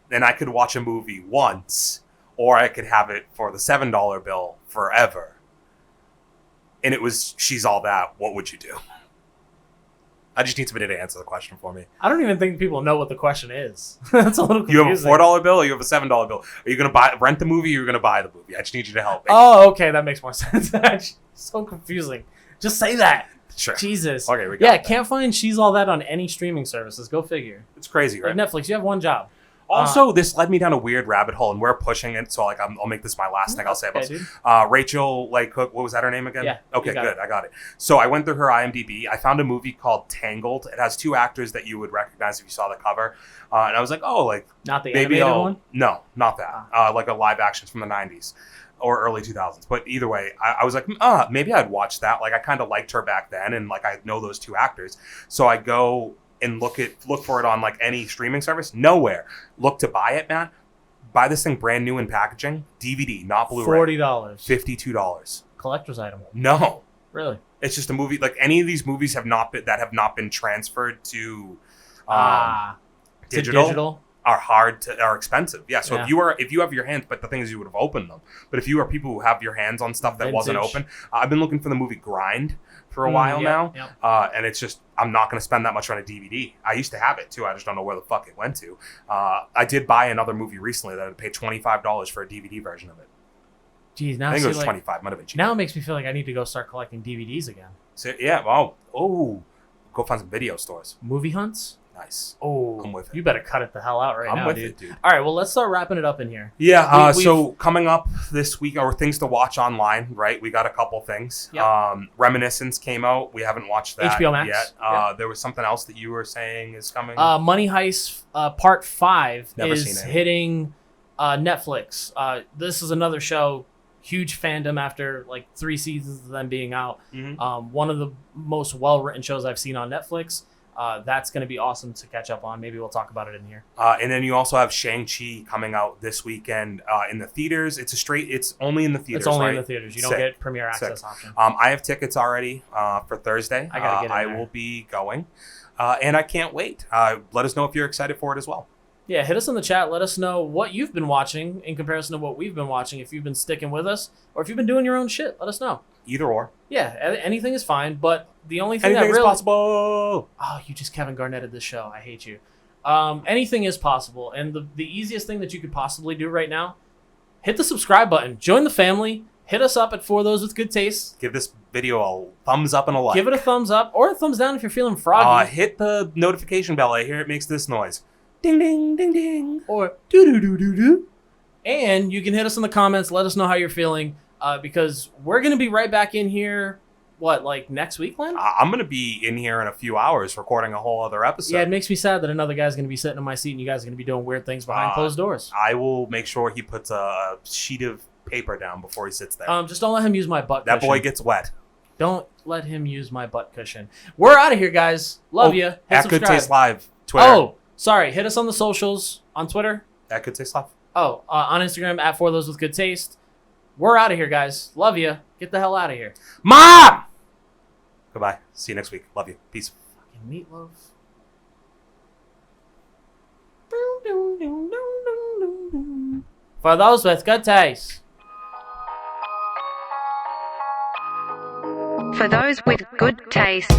Speaker 2: then I could watch a movie once, or I could have it for the $7 bill forever, and it was She's All That, what would you do? I just need somebody to answer the question for me.
Speaker 1: I don't even think people know what the question is. That's a little confusing.
Speaker 2: You have a $4 bill or you have a $7 bill? Are you going to rent the movie, or you're going to buy the movie? I just need you to help me.
Speaker 1: Oh, okay, that makes more sense. That's so confusing. Just say that.
Speaker 2: Sure.
Speaker 1: Jesus.
Speaker 2: Okay, we got that.
Speaker 1: Can't find She's All That on any streaming services. Go figure.
Speaker 2: It's crazy, right?
Speaker 1: Like Netflix, you have one job.
Speaker 2: Also, this led me down a weird rabbit hole, and we're pushing it. So, like, I'll make this my last thing I'll say about this. Rachel, like, what was that her name again?
Speaker 1: Yeah.
Speaker 2: Okay, good. I got it. So I went through her IMDb. I found a movie called Tangled. It has 2 actors that you would recognize if you saw the cover. And I was like, oh, like,
Speaker 1: not the
Speaker 2: maybe
Speaker 1: animated one?
Speaker 2: No, not that. Like a live action from the 90s. Or early 2000s. But either way, I was like, maybe I'd watch that. Like, I kind of liked her back then, and like I know those 2 actors. So I go and look for it on like any streaming service. Nowhere. Look to buy it, man. Buy this thing brand new in packaging. DVD, not Blu-ray.
Speaker 1: $40.
Speaker 2: $52.
Speaker 1: Collector's item.
Speaker 2: No.
Speaker 1: Really?
Speaker 2: It's just a movie. Like, any of these movies have not been transferred to digital. Are expensive. Yeah. So if you have your hands, but the thing is, you would have opened them. But if you are people who have your hands on stuff that wasn't open, I've been looking for the movie Grind for a while now. And it's just, I'm not going to spend that much on a DVD. I used to have it too. I just don't know where the fuck it went to. I did buy another movie recently that I paid $25 for a DVD version of it.
Speaker 1: Jeez, now
Speaker 2: I think it was 25. Might have been cheap.
Speaker 1: Now it makes me feel like I need to go start collecting DVDs again.
Speaker 2: So yeah. Go find some video stores.
Speaker 1: Movie hunts.
Speaker 2: Nice.
Speaker 1: Oh,
Speaker 2: I'm with it.
Speaker 1: You better cut it the hell out now,
Speaker 2: I'm with
Speaker 1: dude.
Speaker 2: it, dude.
Speaker 1: All right, well, let's start wrapping it up in here.
Speaker 2: Yeah, so coming up this week are things to watch online, right? We got a couple things.
Speaker 1: Yep.
Speaker 2: Reminiscence came out. We haven't watched that
Speaker 1: HBO Max.
Speaker 2: yet. There was something else that you were saying is coming.
Speaker 1: Money Heist Part 5
Speaker 2: Never
Speaker 1: is
Speaker 2: seen it.
Speaker 1: hitting Netflix. This is another show, huge fandom after like 3 seasons of them being out.
Speaker 2: Mm-hmm.
Speaker 1: One of the most well-written shows I've seen on Netflix. That's going to be awesome to catch up on. Maybe we'll talk about it in here.
Speaker 2: And then you also have Shang-Chi coming out this weekend in the theaters. It's only in the theaters.
Speaker 1: It's only
Speaker 2: right?
Speaker 1: in the theaters. You don't get premiere access option.
Speaker 2: I have tickets already for Thursday.
Speaker 1: I gotta get in
Speaker 2: I
Speaker 1: there.
Speaker 2: will be going, and I can't wait. Let us know if you're excited for it as well.
Speaker 1: Yeah, hit us in the chat. Let us know what you've been watching in comparison to what we've been watching. If you've been sticking with us, or if you've been doing your own shit, let us know.
Speaker 2: Either or.
Speaker 1: Yeah, anything is fine. But the only thing
Speaker 2: Anything
Speaker 1: that
Speaker 2: is
Speaker 1: really
Speaker 2: possible.
Speaker 1: Oh, you just Kevin Garnetted this show. I hate you. Anything is possible, and the easiest thing that you could possibly do right now, hit the subscribe button, join the family, hit us up at For Those With Good Taste.
Speaker 2: Give this video a thumbs up and a like.
Speaker 1: Give it a thumbs up or a thumbs down if you're feeling froggy.
Speaker 2: Hit the notification bell. I hear it makes this noise. Ding, ding, ding, ding.
Speaker 1: Or do-do-do-do-do. And you can hit us in the comments. Let us know how you're feeling because we're going to be right back in here. What, like next week, Len?
Speaker 2: I'm going to be in here in a few hours recording a whole other episode.
Speaker 1: Yeah, it makes me sad that another guy's going to be sitting in my seat and you guys are going to be doing weird things behind closed doors.
Speaker 2: I will make sure he puts a sheet of paper down before he sits there.
Speaker 1: Just don't let him use my butt cushion.
Speaker 2: That boy gets wet.
Speaker 1: Don't let him use my butt cushion. We're out of here, guys. Love you. Hit
Speaker 2: at
Speaker 1: subscribe.
Speaker 2: Good Taste Live, Twitter.
Speaker 1: Oh, sorry. Hit us on the socials on Twitter.
Speaker 2: At Good Taste Live.
Speaker 1: Oh, on Instagram at For Those With Good Taste. we're out of here, guys. Love you. Get the hell out of here.
Speaker 2: Mom! Goodbye. See you next week. Love you. Peace.
Speaker 1: Fucking meatloaf. For those with good taste.
Speaker 3: For those with good taste.